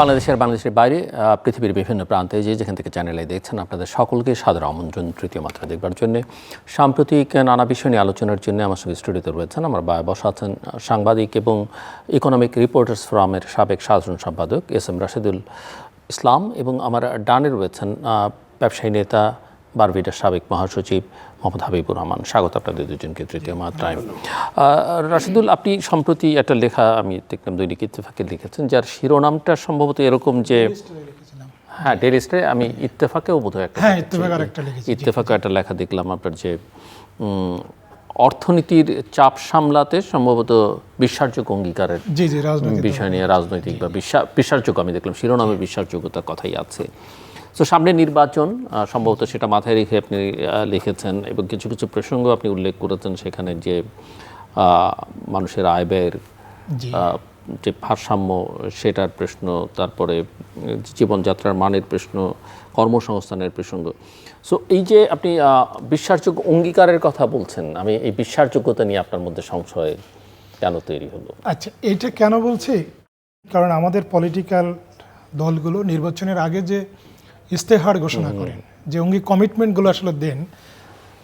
বাংলাদেশের বাইরে পৃথিবীর বিভিন্ন প্রান্তে যেখান থেকে চ্যানেলে দেখছেন আপনাদের সকলকে সাদর আমন্ত্রণ তৃতীয় মাত্রা দেখবার জন্য। সাম্প্রতিক নানা বিষয় নিয়ে আলোচনার জন্য আমার সঙ্গে স্টুডিওতে রয়েছেন আমার বসা আছেন সাংবাদিক এবং ইকোনমিক রিপোর্টার্স ফোরামের সাবেক সাধারণ সম্পাদক এস.এম. রাশেদুল ইসলাম এবং আমার ডানে রয়েছেন ব্যবসায়ী নেতা বারবিটার সাবেক মহাসচিব মোহাম্মদ হাবিবুর রহমান। স্বাগত আপনাদের দুজনকে তৃতীয় মাত্রায়। রাশেদুল, আপনি সম্প্রতি একটা লেখা আমি দেখলাম দৈনিক ইত্তেফাকে লিখেছেন, যার শিরোনামটা সম্ভবত এরকম যে ডেইলি স্টারে, আমি ইত্তেফাকেও বোধহয় ইত্তেফাকে একটা লেখা দেখলাম আপনার, যে অর্থনীতির চাপ সামলাতে সম্ভবত বিশ্বাসযোগ্য অঙ্গীকারের বিষয় নিয়ে রাজনৈতিক বা বিশ্বাসযোগ্য, আমি দেখলাম শিরোনামে বিশ্বাসযোগ্যতার কথাই আছে। তো সামনে নির্বাচন, সম্ভবত সেটা মাথায় রেখে আপনি লিখেছেন এবং কিছু কিছু প্রসঙ্গ আপনি উল্লেখ করেছেন সেখানে, যে মানুষের আয় ব্যয়ের যে ভারসাম্য সেটার প্রশ্ন, তারপরে জীবনযাত্রার মানের প্রশ্ন, কর্মসংস্থানের প্রসঙ্গ। সো এই যে আপনি বিশ্বাসযোগ্য অঙ্গীকারের কথা বলছেন, আমি এই বিশ্বাসযোগ্যতা নিয়ে আপনার মধ্যে সংশয় কেন তৈরি হলো? আচ্ছা, এইটা কেন বলছি, কারণ আমাদের পলিটিক্যাল দলগুলো নির্বাচনের আগে যে ইস্তেহার ঘোষণা করেন, যে কমিটমেন্টগুলো আসলে দেন,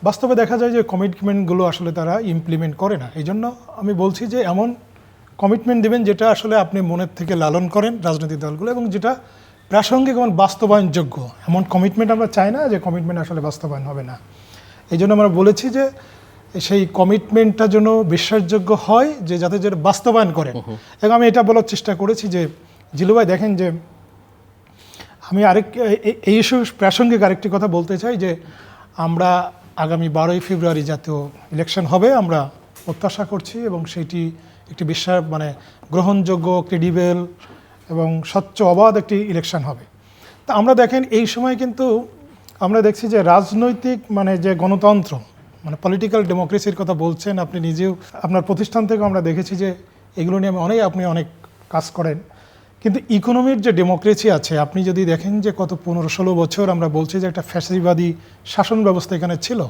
বাস্তবে দেখা যায় যে কমিটমেন্টগুলো আসলে তারা ইমপ্লিমেন্ট করে না। এই জন্য আমি বলছি যে এমন কমিটমেন্ট দেবেন যেটা আসলে আপনি মনের থেকে লালন করেন রাজনৈতিক দলগুলো, এবং যেটা প্রাসঙ্গিক এবং বাস্তবায়নযোগ্য। এমন কমিটমেন্ট আমরা চাই না যে কমিটমেন্ট আসলে বাস্তবায়ন হবে না। এই জন্য আমরা বলেছি যে সেই কমিটমেন্টটা যেন বিশ্বাসযোগ্য হয়, যে যাতে বাস্তবায়ন করেন। এবং আমি এটা বলার চেষ্টা করেছি যে জিলু ভাই, দেখেন যে আমি এই ইস্যু প্রাসঙ্গিক আরেকটি কথা বলতে চাই, যে আমরা আগামী 12ই ফেব্রুয়ারি জাতীয় ইলেকশন হবে, আমরা প্রত্যাশা করছি, এবং সেটি একটি গ্রহণযোগ্য, ক্রেডিবল এবং স্বচ্ছ অবাধ একটি ইলেকশন হবে। তা আমরা দেখেন এই সময় কিন্তু আমরা দেখছি যে রাজনৈতিক যে গণতন্ত্র, পলিটিক্যাল ডেমোক্রেসির কথা বলছেন আপনি নিজেও, আপনার প্রতিষ্ঠান থেকে আমরা দেখেছি যে এগুলো নিয়ে আপনি অনেক কাজ করেন। কিন্তু ইকোনমির যে ডেমোক্রেসি আছে, আপনি যদি দেখেন যে গত 15-16 বছর আমরা বলছি যে একটা ফ্যাসিবাদী শাসন ব্যবস্থা এখানে ছিল।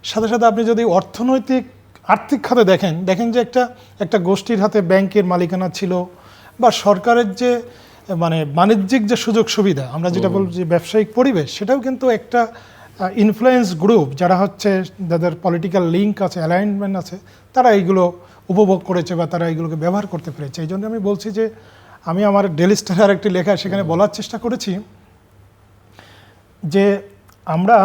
সাথে সাথে আপনি যদি আর্থিক খাতে দেখেন যে একটা গোষ্ঠীর হাতে ব্যাংকের মালিকানা ছিল, বা সরকারের যে বাণিজ্যিক যে সুযোগ সুবিধা, আমরা যেটা বলছি ব্যবসায়িক পরিবেশ, সেটাও কিন্তু একটা ইনফ্লুয়েন্স গ্রুপ যারা যাদের পলিটিক্যাল লিঙ্ক আছে, অ্যালাইনমেন্ট আছে, তারা এইগুলো উপভোগ করেছে বা তারা এইগুলোকে ব্যবহার করতে পেরেছে। এই জন্য আমি বলছি যে আমি আমার ডেইলি স্টারের একটি লেখা সেখানে বলার চেষ্টা করেছি যে আমরা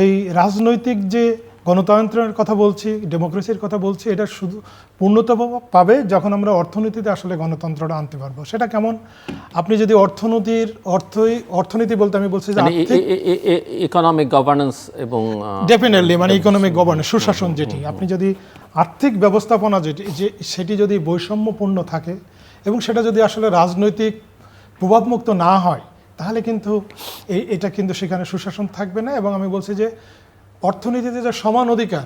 এই রাজনৈতিক যে গণতন্ত্রের কথা বলছি, ডেমোক্রেসির কথা বলছি, এটা শুধু পূর্ণতা পাবে যখন আমরা অর্থনীতিতে আসলে গণতন্ত্রটা আনতে পারবো। সেটা কেমন? আপনি যদি অর্থনীতি বলতে আমি বলছি যে ইকোনমিক গভর্নেন্স, এবং ডেফিনেটলি ইকোনমিক গভর্নেন্স, সুশাসন, যেটি আপনি যদি আর্থিক ব্যবস্থাপনা সেটি যদি বৈষম্যপূর্ণ থাকে এবং সেটা যদি আসলে রাজনৈতিক প্রভাবমুক্ত না হয়, তাহলে কিন্তু এটা কিন্তু সেখানে সুশাসন থাকবে না। এবং আমি বলছি যে অর্থনীতিতে যে সমান অধিকার,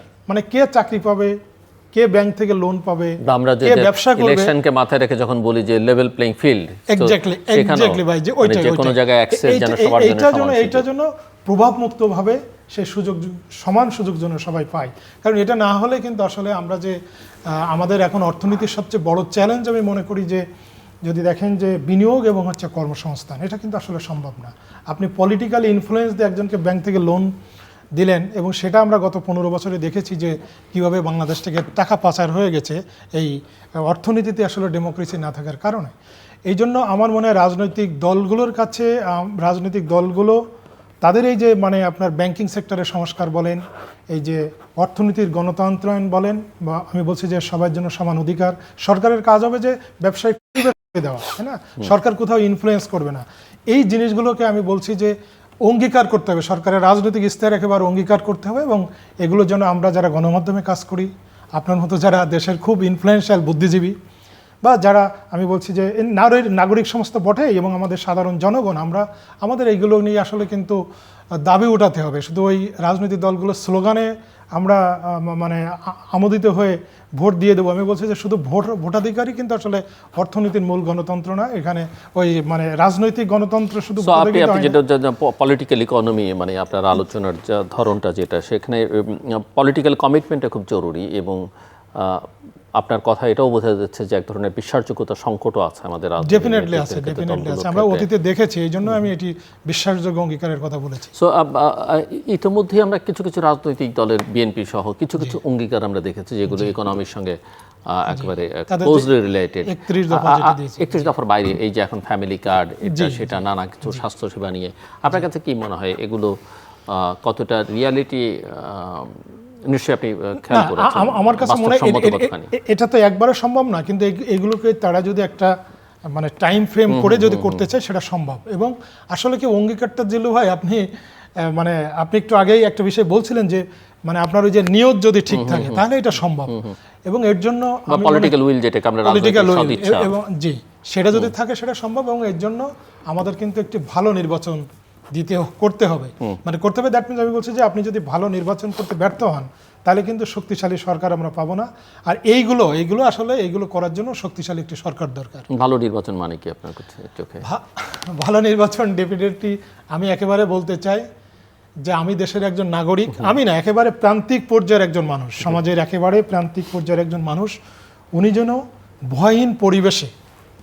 কে চাকরি পাবে, কে ব্যাংক থেকে লোন পাবে, আমরা যে ব্যবসা করবে, ইলেকশনকে মাথায় রেখে যখন বলি যে লেভেল প্লেইং ফিল্ড, এক্স্যাক্টলি ভাই, যে ওইটা কোনো জায়গায় অ্যাক্সেস যেন সবার জন্য সমান, এইটার জন্য প্রভাবমুক্তভাবে সেই সমান সুযোগ যেন সবাই পায়। কারণ এটা না হলে কিন্তু আসলে আমরা যে আমাদের এখন অর্থনীতির সবচেয়ে বড় চ্যালেঞ্জ আমি মনে করি যে যদি দেখেন যে বিনিয়োগ এবং কর্মসংস্থান, এটা কিন্তু আসলে সম্ভব না। আপনি পলিটিক্যাল ইনফ্লুয়েন্স দিয়ে একজনকে ব্যাংক থেকে লোন দিলেন, এবং সেটা আমরা গত 15 বছরে দেখেছি যে কীভাবে বাংলাদেশ থেকে টাকা পাচার হয়ে গেছে এই অর্থনীতিতে আসলে ডেমোক্রেসি না থাকার কারণে। এই জন্য আমার মনে হয় রাজনৈতিক দলগুলো তাদের এই যে আপনার ব্যাংকিং সেক্টরের সংস্কার বলেন, এই যে অর্থনীতির গণতন্ত্রায়ন বলেন, বা আমি বলছি যে সবার জন্য সমান অধিকার, সরকারের কাজ হবে যে ব্যবসায়িক দেওয়া, তাই না? সরকার কোথাও ইনফ্লুয়েন্স করবে না। এই জিনিসগুলোকে আমি বলছি যে অঙ্গীকার করতে হবে, সরকারের রাজনৈতিক ইস্তেহার একেবারে অঙ্গীকার করতে হবে, এবং এগুলোর জন্য আমরা যারা গণমাধ্যমে কাজ করি, আপনার মতো যারা দেশের খুব ইনফ্লুয়েন্সিয়াল বুদ্ধিজীবী, বা যারা আমি বলছি যে নাগরিক সমস্ত বটে, এবং আমাদের সাধারণ জনগণ, আমাদের এইগুলো নিয়ে আসলে কিন্তু দাবি উঠাতে হবে। শুধু ওই রাজনৈতিক দলগুলোর স্লোগানে আমরা আমোদিত হয়ে ভোট দিয়ে দেবো, আমি বলছি যে শুধু ভোটাধিকারই কিন্তু আসলে অর্থনীতির মূল গণতন্ত্র না। এখানে ওই রাজনৈতিক গণতন্ত্র শুধু পলিটিক্যাল ইকোনমি, আপনার আলোচনার ধরনটা যেটা, সেখানে পলিটিক্যাল কমিটমেন্টটা খুব জরুরি, এবং আপনার কথা এটাও বোঝা যাচ্ছে যে এক ধরনের বিশ্বাসযোগ্যতা সংকটও আছে আমাদের রাজনৈতিক ডেফিনেটলি আছে, নেতৃত্বের ক্ষেত্রে, ডেফিনেটলি আছে। দলগুলোর আমরা ক্ষেত্রে। অতীতে দেখেছি, এই জন্য আমি এটি বিশ্বাসযোগ্য অঙ্গীকারের কথা বলেছি। সো ইতিমধ্যে আমরা কিছু কিছু রাজনৈতিক দলের বিএনপি সহ কিছু কিছু অঙ্গীকার আমরা দেখেছি যেগুলো ইকোনমির সঙ্গে একেবারে তাদের ক্লোজলি রিলেটেড। 31 দফা যেটা দিয়েছে। 31 দফার বাইরে এই যে এখন ফ্যামিলি কার্ড, এটা সেটা নানা কিছু স্বাস্থ্যসেবা নিয়ে আপনার কাছে কি মনে হয় এগুলো কতটা রিয়ালিটি? নিশ্চয়ই আপনি খেয়াল করেছেন। আমার কাছে মনে হয় বাস্তবসম্মত কতখানি? এটা তো একবারে সম্ভব না, কিন্তু এগুলোকে তারা যদি একটা মানে টাইম ফ্রেম করে যদি করতে চায় সেটা সম্ভব। এবং আসলে কি অঙ্গীকারটা দিল ভাই, আপনি মানে আপনি একটু আগেই একটা বিষয় বলছিলেন যে মানে আপনার ওই যে নিয়ত যদি ঠিক থাকে তাহলে এটা সম্ভব। এবং এর জন্য পলিটিক্যাল উইল, যেটাকে আমরা পলিটিক্যাল রাজনৈতিক সদিচ্ছা, এবং জি সেটা যদি থাকে সেটা সম্ভব। এবং এর জন্য আমাদের কিন্তু একটি ভালো নির্বাচন করতে হবে, মানে করতে হবে। দ্যাট মিনস আমি বলছি যে আপনি যদি ভালো নির্বাচন করতে ব্যর্থ হন তাহলে কিন্তু শক্তিশালী সরকার আমরা পাবো না। আর এইগুলো আসলে এইগুলো করার জন্য শক্তিশালী একটি সরকার দরকার। ভালো নির্বাচন মানে কি আপনার চোখে? ভালো নির্বাচন ডেফিনেটলি আমি একেবারে বলতে চাই যে আমি দেশের একজন নাগরিক, আমি না একেবারে প্রান্তিক পর্যায়ের একজন মানুষ, সমাজের একেবারে প্রান্তিক পর্যায়ের একজন মানুষ, উনি যেন ভয়হীন পরিবেশে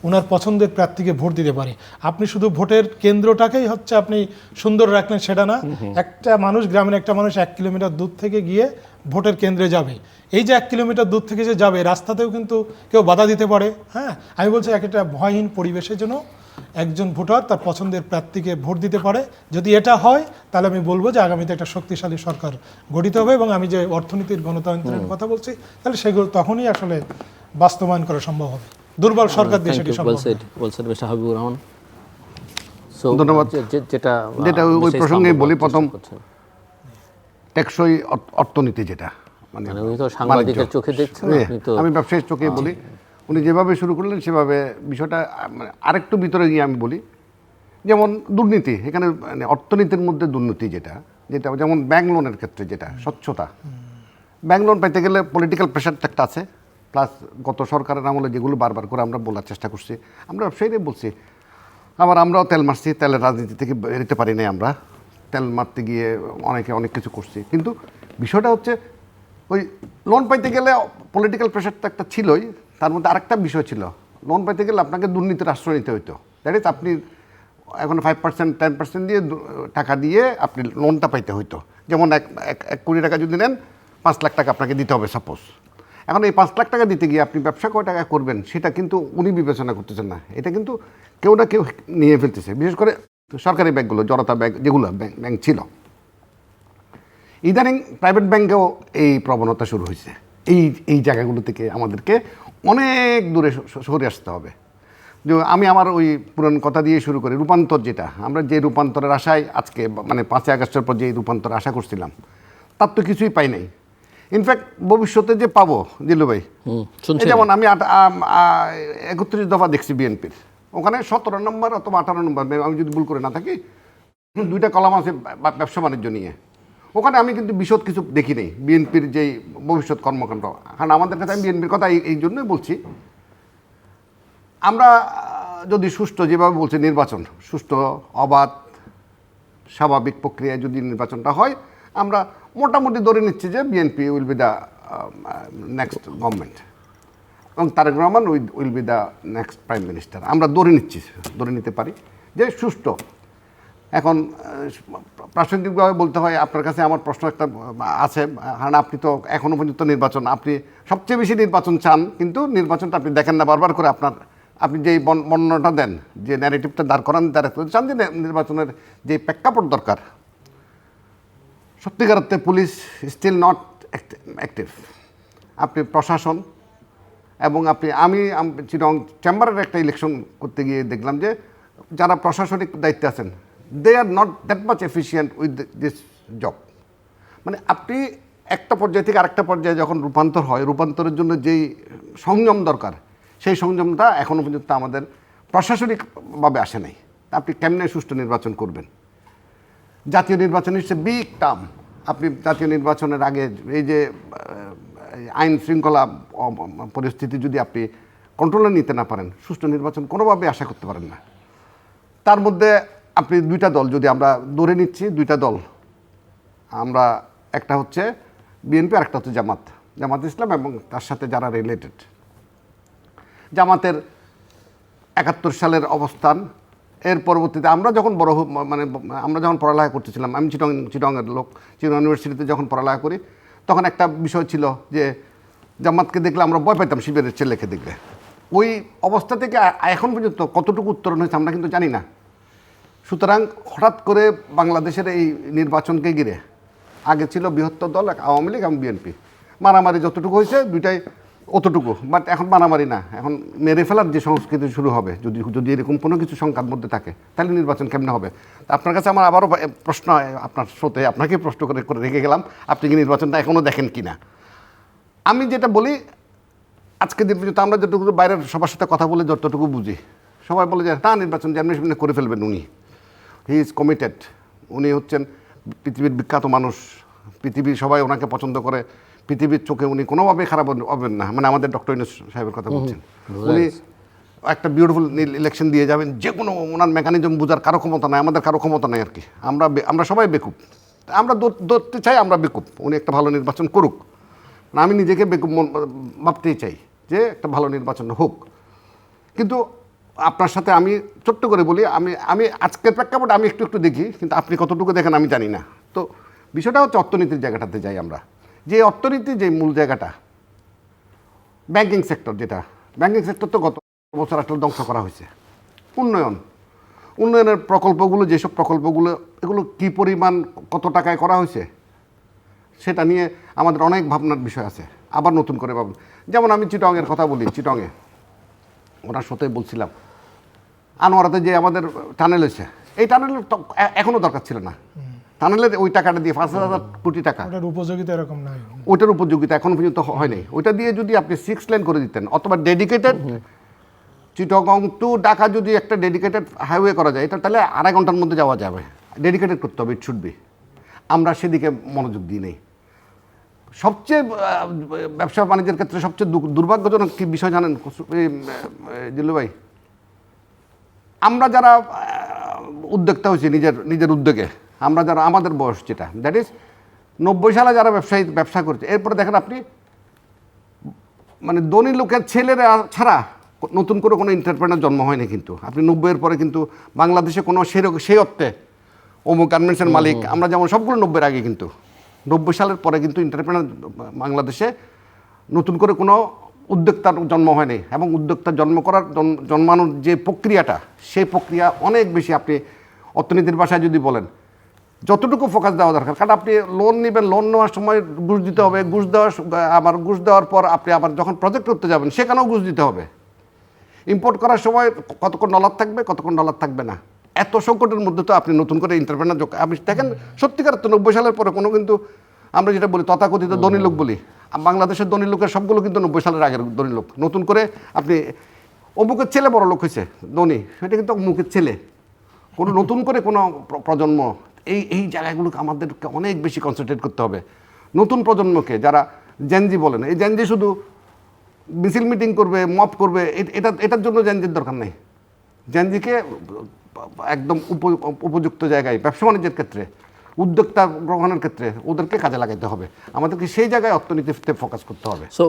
ওনার পছন্দের প্রার্থীকে ভোট দিতে পারে। আপনি শুধু ভোটের কেন্দ্রটাকেই হচ্ছে আপনি সুন্দর রাখলেন সেটা না। একটা মানুষ, গ্রামের একটা মানুষ 1 কিলোমিটার দূর থেকে গিয়ে ভোটের কেন্দ্রে যাবে, এই যে 1 কিলোমিটার দূর থেকে যে যাবে রাস্তাতেও কিন্তু কেউ বাধা দিতে পারে। হ্যাঁ, আমি বলছি একটা ভয়হীন পরিবেশে যেন একজন ভোটার তার পছন্দের প্রার্থীকে ভোট দিতে পারে। যদি এটা হয় তাহলে আমি বলবো যে আগামীতে একটা শক্তিশালী সরকার গঠিত হবে। এবং আমি যে অর্থনীতির গণতন্ত্রের কথা বলছি তাহলে সেগুলো তখনই আসলে বাস্তবায়ন করা সম্ভব হবে। দুর্বল সরকার দিয়ে সেটি সম্ভব না। বলছেন মিস্টার হাবিবুর রহমান। ধন্যবাদ। যেটা ওই প্রসঙ্গে বলি, প্রথম টেকসই অর্থনীতি, যেটা মানে উনি তো সাংবাদিকের চোখে দেখছেন, আপনি তো আমি ব্যবসায়ীর চোখে বলি। উনি যেভাবে শুরু করলেন সেভাবে বিষয়টা মানে আরেকটু ভিতরে গিয়ে আমি বলি, যেমন দুর্নীতি, এখানে মানে অর্থনীতির মধ্যে দুর্নীতি যেটা যেমন ব্যাংক লোনের ক্ষেত্রে যেটা স্বচ্ছতা, ব্যাংক লোন পাইতে গেলে পলিটিক্যাল প্রেশারটা একটা আছে, প্লাস গত সরকারের আমলে যেগুলো বারবার করে আমরা বলার চেষ্টা করছি, আমরা ব্যবসায়ীরাই বলছি, আবার আমরাও তেল মারছি, তেলের রাজনীতি থেকে বেরোতে পারি নাই, আমরা তেল মারতে গিয়ে অনেক কিছু করছি। কিন্তু বিষয়টা হচ্ছে ওই লোন পাইতে গেলে পলিটিক্যাল প্রেশারটা একটা ছিলই, তার মধ্যে আরেকটা বিষয় ছিল, লোন পাইতে গেলে আপনাকে দুর্নীতির আশ্রয় নিতে হইতো। দ্যাট ইজ আপনি এখন 5% 10% দিয়ে টাকা দিয়ে আপনি লোনটা পাইতে হইতো। যেমন 1 কোটি টাকা যদি নেন 5 লাখ টাকা আপনাকে দিতে হবে সাপোজ। এখন এই 5 লাখ টাকা দিতে গিয়ে আপনি ব্যবসা কয় টাকা করবেন সেটা কিন্তু উনি বিবেচনা করতেছেন না, এটা কিন্তু কেউ না কেউ নিয়ে ফেলতেছে। বিশেষ করে সরকারি ব্যাংকগুলো, জনতা ব্যাংক যেগুলো ব্যাংক ছিল, ইদানিং প্রাইভেট ব্যাংকেও এই প্রবণতা শুরু হয়েছে। এই জায়গাগুলো থেকে আমাদেরকে অনেক দূরে সরে আসতে হবে। যে আমি আমার ওই পুরান কথা দিয়ে শুরু করি, রূপান্তর, যেটা আমরা যে রূপান্তরের আশায় আজকে মানে 5 আগস্টের পর যে রূপান্তর আশা করছিলাম তার তো কিছুই পাই নাই। ইনফ্যাক্ট ভবিষ্যতে যে পাবো, দিলু ভাই, যেমন আমি 31 দফা দেখছি বিএনপির, ওখানে 17 নম্বর অথবা 18 নম্বর, আমি যদি ভুল করে না থাকি, 2টা কলাম আছে ব্যবসা বাণিজ্য নিয়ে। ওখানে আমি কিন্তু বিশদ কিছু দেখি নেই বিএনপির যেই ভবিষ্যৎ কর্মকাণ্ড। কারণ আমাদের কাছে আমি বিএনপির কথা এই জন্যই বলছি, আমরা যদি সুষ্ঠু, যেভাবে বলছি নির্বাচন সুষ্ঠু, অবাধ, স্বাভাবিক প্রক্রিয়ায় যদি নির্বাচনটা হয়, আমরা মোটামুটি ধরে নিচ্ছি যে BNP will be the next government এবং Tarique Rahman will be the next prime minister. আমরা ধরে নিতে পারি যে সুষ্ঠু। এখন প্রাসঙ্গিকভাবে বলতে হয়, আপনার কাছে আমার প্রশ্ন একটা আছে, কারণ আপনি তো এখনও পর্যন্ত নির্বাচন, আপনি সবচেয়ে বেশি নির্বাচন চান, কিন্তু নির্বাচনটা আপনি দেখেন না, বারবার করে আপনি যেই বর্ণনাটা দেন, যে ন্যারেটিভটা দাঁড় করান, চান যে নির্বাচনের যে প্রেক্ষাপট দরকার, সত্যিকার অর্থে পুলিশ স্টিল নট অ্যাক্টিভ। আপনি প্রশাসন এবং আমি চিরং চেম্বারের একটা ইলেকশন করতে গিয়ে দেখলাম যে যারা প্রশাসনিক দায়িত্বে আছেন, they are not that much efficient with this job. মানে আপনি একটা পর্যায় থেকে আরেকটা পর্যায়ে যখন রূপান্তর হয়, রূপান্তরের জন্য যেই সংযম দরকার, সেই সংযমটা এখনও পর্যন্ত আমাদের প্রশাসনিকভাবে আসে নাই। আপনি কেমনে সুষ্ঠু নির্বাচন করবেন? জাতীয় নির্বাচন হচ্ছে বিগ টার্ম। আপনি জাতীয় নির্বাচনের আগে এই যে আইন শৃঙ্খলা পরিস্থিতি যদি আপনি কন্ট্রোলে নিতে না পারেন, সুষ্ঠু নির্বাচন কোনোভাবে আশা করতে পারেন না। তার মধ্যে আপনি 2টা দল, যদি আমরা ধরে নিচ্ছি 2টা দল, আমরা একটা হচ্ছে বিএনপি আর একটা হচ্ছে জামাত। জামাত ইসলাম এবং তার সাথে যারা রিলেটেড। জামাতের 71 সালের অবস্থান, এর পরবর্তীতে আমরা যখন আমরা যখন পড়ালেখা করতেছিলাম, আমি চিটংয়ের লোক, চিটং ইউনিভার্সিটিতে যখন পড়ালেখা করি, তখন একটা বিষয় ছিল যে জামাতকে দেখলে আমরা ভয় পেতাম, শিবিরের ছেলেকে দেখলে। ওই অবস্থা থেকে এখন পর্যন্ত কতটুকু উত্তরণ হয়েছে আমরা কিন্তু জানি না। সুতরাং হঠাৎ করে বাংলাদেশের এই নির্বাচনকে ঘিরে, আগে ছিল বৃহত্তর দল আওয়ামী লীগ এবং বিএনপি, মারামারি যতটুকু হয়েছে দুইটাই অতটুকু, বাট এখন মারামারি না, এখন মেরে ফেলার যে সংস্কৃতি শুরু হবে, যদি এরকম কোনো কিছু সংখ্যার মধ্যে থাকে, তাহলে নির্বাচন কেমনে হবে? আপনার কাছে আমার আবারও প্রশ্ন, আপনার শ্রোতে আপনাকে প্রশ্ন করে রেখে গেলাম, আপনি কি নির্বাচনটা এখনও দেখেন কি না? আমি যেটা বলি, আজকে দিন পর্যন্ত আমরা যতটুকু বাইরের সবার সাথে কথা বলে যতটুকু বুঝি, সবাই বলে যে না, নির্বাচন যেমনি করে ফেলবেন উনি, হি ইজ কমিটেড, উনি হচ্ছেন পৃথিবীর বিখ্যাত মানুষ, পৃথিবীর সবাই ওনাকে পছন্দ করে, পৃথিবীর চোখে উনি কোনোভাবেই খারাপ হবেন না। মানে আমাদের ডক্টর ইউনূস সাহেবের কথা বলছেন, উনি একটা বিউটিফুল ইলেকশন দিয়ে যাবেন, যে কোনো ওনার মেকানিজম বোঝার কারো ক্ষমতা নাই, আমাদের কারো ক্ষমতা নাই আর কি। আমরা সবাই বেকুব, আমরা ধরতে চাই আমরা বেকুব, উনি একটা ভালো নির্বাচন করুক না, আমি নিজেকে বেকুব ভাবতেই চাই যে একটা ভালো নির্বাচন হোক। কিন্তু আপনার সাথে আমি ছোট্ট করে বলি, আমি আজকের প্রেক্ষাপটে আমি একটু দেখি, কিন্তু আপনি কতটুকু দেখেন আমি জানি না। তো বিষয়টা হচ্ছে অর্থনীতির জায়গাটাতে যাই আমরা, যে অর্থনীতি যে মূল জায়গাটা, ব্যাংকিং সেক্টর, যেটা ব্যাংকিং সেক্টর তো গত বছর আসলে ধ্বংস করা হয়েছে। উন্নয়নের প্রকল্পগুলো, যেসব প্রকল্পগুলো, এগুলো কী পরিমাণ কত টাকায় করা হয়েছে সেটা নিয়ে আমাদের অনেক ভাবনার বিষয় আছে, আবার নতুন করে ভাবুন। যেমন আমি চিটংয়ের কথা বলি, চিটংয়ে ওনার সাথে বলছিলাম, আনোয়ারাতে যে আমাদের টানেল হয়েছে, এই টানেলের এখনও দরকার ছিল না। টানেলের ওই টাকাটা দিয়ে 5,000 কোটি টাকা, ওটার উপযোগিতা এরকম নাই, ওইটার উপযোগিতা এখনো পর্যন্ত হয়নি। ওইটা দিয়ে যদি আপনি 6 লেন করে দিতেন, অথবা ডেডিকেটেড চিটগং টু ঢাকা যদি একটা ডেডিকেটেড হাইওয়ে করা যায়, এটা তাহলে 2.5 ঘন্টার মধ্যে যাওয়া যাবে। ডেডিকেটেড করতে হবে, ইট শুড বি। আমরা সেদিকে মনোযোগ দিই নেই। সবচেয়ে ব্যবসা বাণিজ্যের ক্ষেত্রে সবচেয়ে দুর্ভাগ্যজনক কি বিষয় জানেন জিল্লু ভাই? আমরা যারা উদ্যোক্তা হয়েছি নিজের উদ্যোগে, আমরা যারা আমাদের বয়স যেটা, দ্যাট ইজ 90 সালে যারা ব্যবসা করছে, এরপরে দেখেন আপনি, মানে ধনী লোকের ছেলেরা ছাড়া নতুন করে কোনো এন্টারপ্রেনার জন্ম হয়নি। কিন্তু আপনি 90-এর পরে কিন্তু বাংলাদেশে কোনো সেই অর্থে অমুক গার্মেন্টসের মালিক, আমরা যেমন সবগুলো 90-এর আগে, কিন্তু 90 সালের পরে কিন্তু এন্টারপ্রেনার বাংলাদেশে নতুন করে কোনো উদ্যোক্তার জন্ম হয়নি। এবং উদ্যোক্তার জন্মানোর যে প্রক্রিয়াটা, সেই প্রক্রিয়া অনেক বেশি, আপনি অর্থনীতির ভাষায় যদি বলেন, যতটুকু ফোকাস দেওয়া দরকার। কারণ আপনি লোন নেবেন, লোন নেওয়ার সময় ঘুষ দিতে হবে, ঘুষ দেওয়ার পর আপনি আবার যখন প্রজেক্ট করতে যাবেন সেখানেও ঘুষ দিতে হবে। ইম্পোর্ট করার সময় কতক্ষণ ডলার থাকবে, কতক্ষণ ডলার থাকবে না। এত সংকটের মধ্যে তো আপনি নতুন করে এন্টারপ্রেনার আপনি দেখেন, সত্যিকার তো 90 সালের পরে কোনো, কিন্তু আমরা যেটা বলি তথাকথিত ধনী লোক বলি, বাংলাদেশের ধনী লোকের সবগুলো কিন্তু 90 সালের আগের ধনী লোক। নতুন করে আপনি অমুকের ছেলে বড় লোক হয়েছে ধনী, সেটা কিন্তু অমুকের ছেলে, কোনো নতুন করে কোনো প্রজন্ম, এই জায়গাগুলোকে আমাদেরকে অনেক বেশি কনসেন্ট্রেট করতে হবে। নতুন প্রজন্মকে, যারা জেনজি বলেন, এই জেনজি শুধু মিছিল মিটিং করবে, মপ করবে, এটার জন্য জেনজির দরকার নেই। জেনজিকে একদম উপযুক্ত জায়গায়, ব্যবসা বাণিজ্যের ক্ষেত্রে, উদ্যোক্তা গ্রহণের ক্ষেত্রে ওদেরকে কাজে লাগাইতে হবে। আমাদেরকে সেই জায়গায় অর্থনীতিতে ফোকাস করতে হবে। সো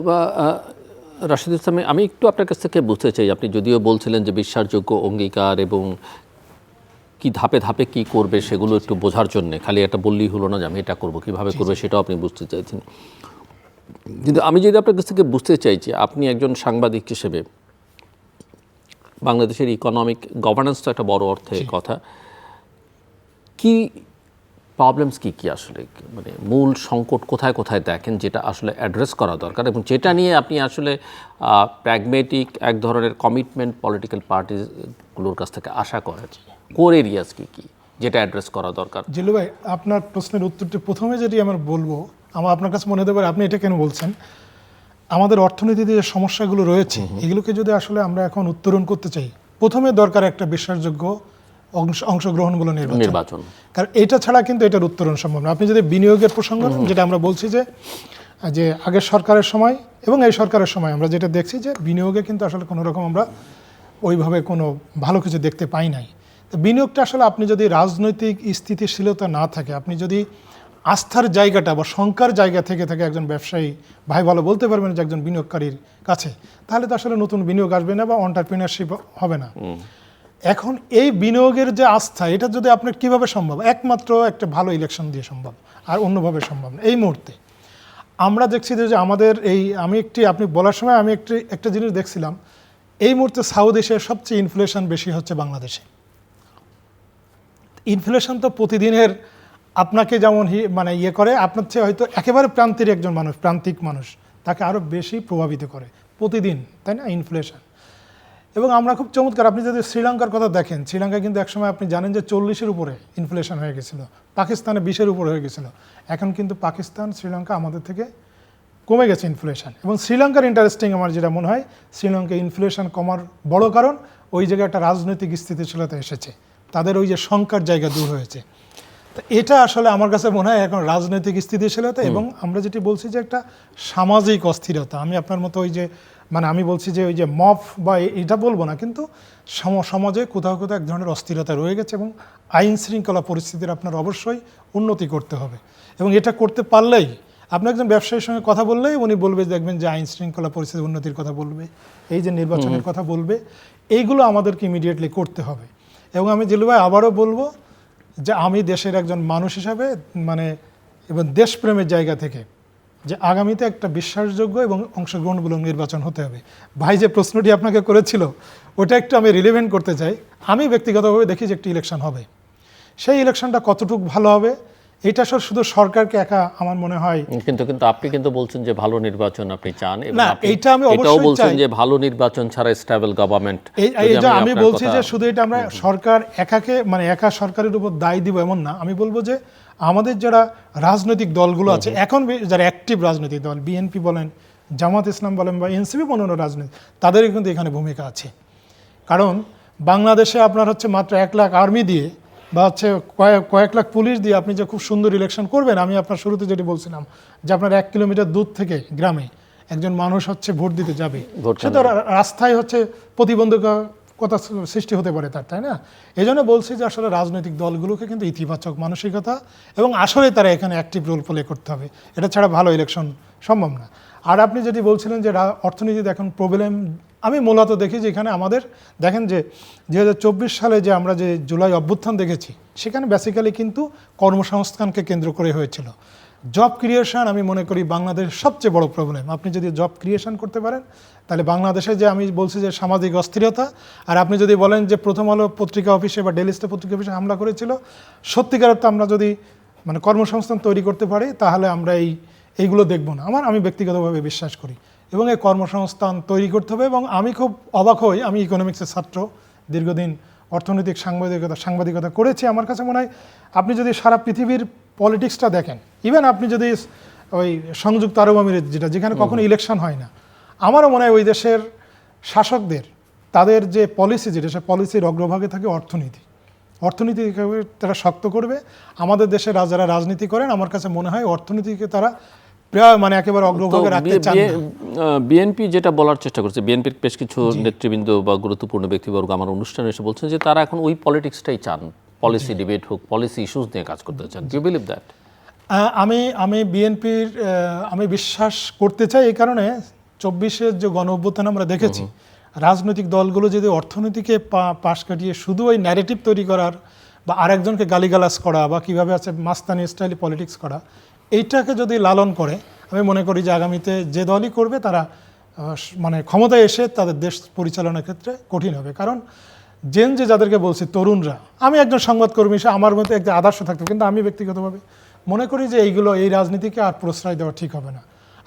রাশিদুল ইসলাম, আমি একটু আপনার কাছ থেকে বুঝতে চাই, আপনি যদিও বলছিলেন যে বিশ্বাসযোগ্য অঙ্গীকার এবং কি ধাপে ধাপে কি করবে সেগুলো একটু বোঝার জন্য, খালি এটা বললেই হলো না যে আমি এটা করবো, কীভাবে করবে সেটাও আপনি বুঝতে চাইছেন। কিন্তু আমি যদি আপনার কাছ থেকে বুঝতে চাইছি, আপনি একজন সাংবাদিক হিসেবে, বাংলাদেশের ইকোনমিক গভর্নেন্স তো একটা বড় অর্থে কথা, কি প্রবলেমস কি আসলে, মানে মূল সংকট কোথায় কোথায় দেখেন যেটা আসলে অ্যাড্রেস করা দরকার, এবং যেটা নিয়ে আপনি আসলে প্র্যাগমেটিক এক ধরনের কমিটমেন্ট পলিটিক্যাল পার্টিগুলোর কাছ থেকে আশা করেন? কোর এরিয়াস কি যেটা অ্যাড্রেস করা দরকার? জিল্লু ভাই, আপনার প্রশ্নের উত্তরটি প্রথমে যেটি আমার বলবো, আমার আপনার কাছে মনে হতে পারে আপনি এটা কেন বলছেন, আমাদের অর্থনীতিতে যে সমস্যাগুলো রয়েছে এগুলোকে যদি আসলে আমরা এখন উত্তরণ করতে চাই, প্রথমে দরকার একটা বিশ্বাসযোগ্য অংশগ্রহণগুলো নির্বাচন। কারণ এটা ছাড়া কিন্তু এটার উত্তরণ সম্ভব না। আপনি যদি বিনিয়োগের প্রসঙ্গ নেন, যেটা আমরা বলছি যে আগের সরকারের সময় এবং এই সরকারের সময় আমরা যেটা দেখছি যে বিনিয়োগে কিন্তু আসলে কোনো রকম আমরা ওইভাবে কোনো ভালো কিছু দেখতে পাই নাই। তো বিনিয়োগটা আসলে, আপনি যদি রাজনৈতিক স্থিতিশীলতা না থাকে, আপনি যদি আস্থার জায়গাটা বা শঙ্কার জায়গা থেকে থেকে একজন ব্যবসায়ী ভাই ভালো বলতে পারবেন যে একজন বিনিয়োগকারীর কাছে, তাহলে তো আসলে নতুন বিনিয়োগ আসবে না বা এন্টারপ্রেনারশিপ হবে না। এখন এই বিনিয়োগের যে আস্থা, এটা যদি আপনার কিভাবে সম্ভব? একমাত্র একটা ভালো ইলেকশন দিয়ে সম্ভব, আর অন্যভাবে সম্ভব না। এই মুহূর্তে আমরা দেখছি যে আমাদের এই আপনি বলার সময় আমি একটা জিনিস দেখছিলাম, এই মুহূর্তে সাউথ এশিয়ার সবচেয়ে ইনফ্লেশন বেশি হচ্ছে বাংলাদেশে। ইনফ্লেশন তো প্রতিদিনের আপনাকে যেমন মানে ইয়ে করে, আপনার চেয়ে হয়তো একেবারে প্রান্তিক মানুষ তাকে আরও বেশি প্রভাবিত করে প্রতিদিন, তাই না, ইনফ্লেশন। এবং আমরা খুব চমৎকার, আপনি যদি শ্রীলঙ্কার কথা দেখেন, শ্রীলঙ্কা কিন্তু একসময় আপনি জানেন যে 40-এর উপরে ইনফ্লেশন হয়ে গেছিলো, পাকিস্তানে 20-এর উপরে হয়ে গেছিলো। এখন কিন্তু পাকিস্তান, শ্রীলঙ্কা আমাদের থেকে কমে গেছে ইনফ্লেশন। এবং শ্রীলঙ্কার ইন্টারেস্টিং আমার যেটা মনে হয়, শ্রীলঙ্কায় ইনফ্লেশন কমার বড় কারণ ওই জায়গায় একটা রাজনৈতিক স্থিতিশীলতা এসেছে, তাদের ওই যে শঙ্কার জায়গা দূর হয়েছে। তো এটা আসলে আমার কাছে মনে হয় এখন রাজনৈতিক স্থিতিশীলতা, এবং আমরা যেটি বলছি যে একটা সামাজিক অস্থিরতা। আমি আপনার মতো ওই যে মানে আমি বলছি যে ওই যে মফ বা এটা বলবো না, কিন্তু সমাজে কোথাও কোথাও এক ধরনের অস্থিরতা রয়ে গেছে, এবং আইন শৃঙ্খলা পরিস্থিতির আপনার অবশ্যই উন্নতি করতে হবে। এবং এটা করতে পারলেই, আপনি একজন ব্যবসায়ীর সঙ্গে কথা বললেই উনি বলবে, দেখবেন যে আইন শৃঙ্খলা পরিস্থিতির উন্নতির কথা বলবে, এই যে নির্বাচনের কথা বলবে, এইগুলো আমাদেরকে ইমিডিয়েটলি করতে হবে। এবং আমি জিলু ভাই আবারও বলবো যে আমি দেশের একজন মানুষ হিসাবে মানে এবং দেশপ্রেমের জায়গা থেকে যে আগামীতে একটা বিশ্বাসযোগ্য এবং অংশগ্রহণমূলক নির্বাচন হতে হবে। ভাই যে প্রশ্নটি আপনাকে করেছিল ওটা একটু আমি রিলেভেন্ট করতে চাই। আমি ব্যক্তিগতভাবে দেখি যে একটি ইলেকশন হবে, সেই ইলেকশনটা কতটুকু ভালো হবে এটা শুধু সরকারকে একা আমার মনে হয়, কিন্তু আপনি কিন্তু বলছেন যে ভালো নির্বাচন আপনি চান, না এইটা আমি অবশ্যই বলছেন যে ভালো নির্বাচন ছাড়া স্টেবল গভর্নমেন্ট। এই যে আমি বলছি যে শুধু এটা আমরা সরকার একা সরকারের উপর দায় দিব এমন না। আমি বলবো যে আমাদের যারা রাজনৈতিক দলগুলো আছে এখন, যারা অ্যাক্টিভ রাজনৈতিক দল, বিএনপি বলেন, জামাত ইসলাম বলেন বা এনসিপি অন্যান্য রাজনীতি, তাদেরই কিন্তু এখানে ভূমিকা আছে। কারণ বাংলাদেশে আপনার হচ্ছে মাত্র 1 লাখ আর্মি দিয়ে বা হচ্ছে কয়েক লাখ পুলিশ দিয়ে আপনি যে খুব সুন্দর ইলেকশন করবেন, আমি আপনার শুরুতে যেটি বলছিলাম যে আপনার 1 কিলোমিটার দূর থেকে গ্রামে একজন মানুষ হচ্ছে ভোট দিতে যাবে, সে তো রাস্তায় হচ্ছে প্রতিবন্ধকতা সৃষ্টি হতে পারে তার, তাই না? এই জন্য বলছি যে আসলে রাজনৈতিক দলগুলোকে কিন্তু ইতিবাচক মানসিকতা এবং আসলে তারা এখানে অ্যাক্টিভ রোল প্লে করতে হবে, এটা ছাড়া ভালো ইলেকশন সম্ভব না। আর আপনি যেটি বলছিলেন যে অর্থনীতিতে এখন প্রবলেম, আমি মূলত দেখি যে এখানে আমাদের দেখেন যে 2024 সালে যে আমরা যে জুলাই অভ্যুত্থান দেখেছি, সেখানে বেসিক্যালি কিন্তু কর্মসংস্থানকে কেন্দ্র করে হয়েছিল। জব ক্রিয়েশন আমি মনে করি বাংলাদেশের সবচেয়ে বড় প্রবলেম। আপনি যদি জব ক্রিয়েশন করতে পারেন তাহলে বাংলাদেশে যে আমি বলছি যে সামাজিক অস্থিরতা, আর আপনি যদি বলেন যে প্রথম আলো পত্রিকা অফিসে বা ডেলি স্টার পত্রিকা অফিসে হামলা করেছিল, সত্যিকার অর্থে আমরা যদি মানে কর্মসংস্থান তৈরি করতে পারি তাহলে আমরা এইগুলো দেখব না। আমি ব্যক্তিগতভাবে বিশ্বাস করি, এবং এই কর্মসংস্থান তৈরি করতে হবে। এবং আমি খুব অবাক হই, আমি ইকোনমিক্সের ছাত্র, দীর্ঘদিন অর্থনৈতিক সাংবাদিকতা করেছি। আমার কাছে মনে হয় আপনি যদি সারা পৃথিবীর পলিটিক্সটা দেখেন, ইভেন আপনি যদি ওই সংযুক্ত আরব আমিরাত যেখানে কখনো ইলেকশন হয় না, আমারও মনে হয় ওই দেশের শাসকদের তাদের যে পলিসি সে পলিসির অগ্রভাগে থাকে অর্থনীতি তারা শক্ত করবে। আমাদের দেশে যারা রাজনীতি করেন আমার কাছে মনে হয় অর্থনীতিকে তারা প্রায় মানে একেবারে অগ্রভাগে রাখতে চান না। বিএনপি যেটা বলার চেষ্টা করছে, বিএনপির বেশ কিছু নেতৃবৃন্দ বা গুরুত্বপূর্ণ ব্যক্তিবর্গ আমার অনুষ্ঠানে এসে বলছেন যে তারা এখন ওই পলিটিক্সটাই চান, পলিসি ডিবেট হোক, পলিসি ইস্যুস নিয়ে কাজ করতে চান। Do you believe that? আমি বিএনপির আমি বিশ্বাস করতে চাই এই কারণে 24-এর যে গণ অভ্যুত্থান আমরা দেখেছি, রাজনৈতিক দলগুলো যদি অর্থনীতিকে পাশ কাটিয়ে শুধু ওই ন্যারেটিভ তৈরি করার বা আরেকজনকে গালিগালাজ করা বা কীভাবে আছে মাস্তানি স্টাইলে পলিটিক্স করা, এইটাকে যদি লালন করে, আমি মনে করি যে আগামীতে যে দলই করবে তারা মানে ক্ষমতায় এসে তাদের দেশ পরিচালনার ক্ষেত্রে কঠিন হবে। কারণ যাদেরকে বলছি তরুণরা, আমি একজন সংবাদকর্মী হিসেবে আমার মধ্যে একটা আদর্শ থাকতো, কিন্তু আমি ব্যক্তিগতভাবে মনে করি যে এই রাজনীতিকে আর প্রশ্রয় দেওয়া ঠিক হবে না।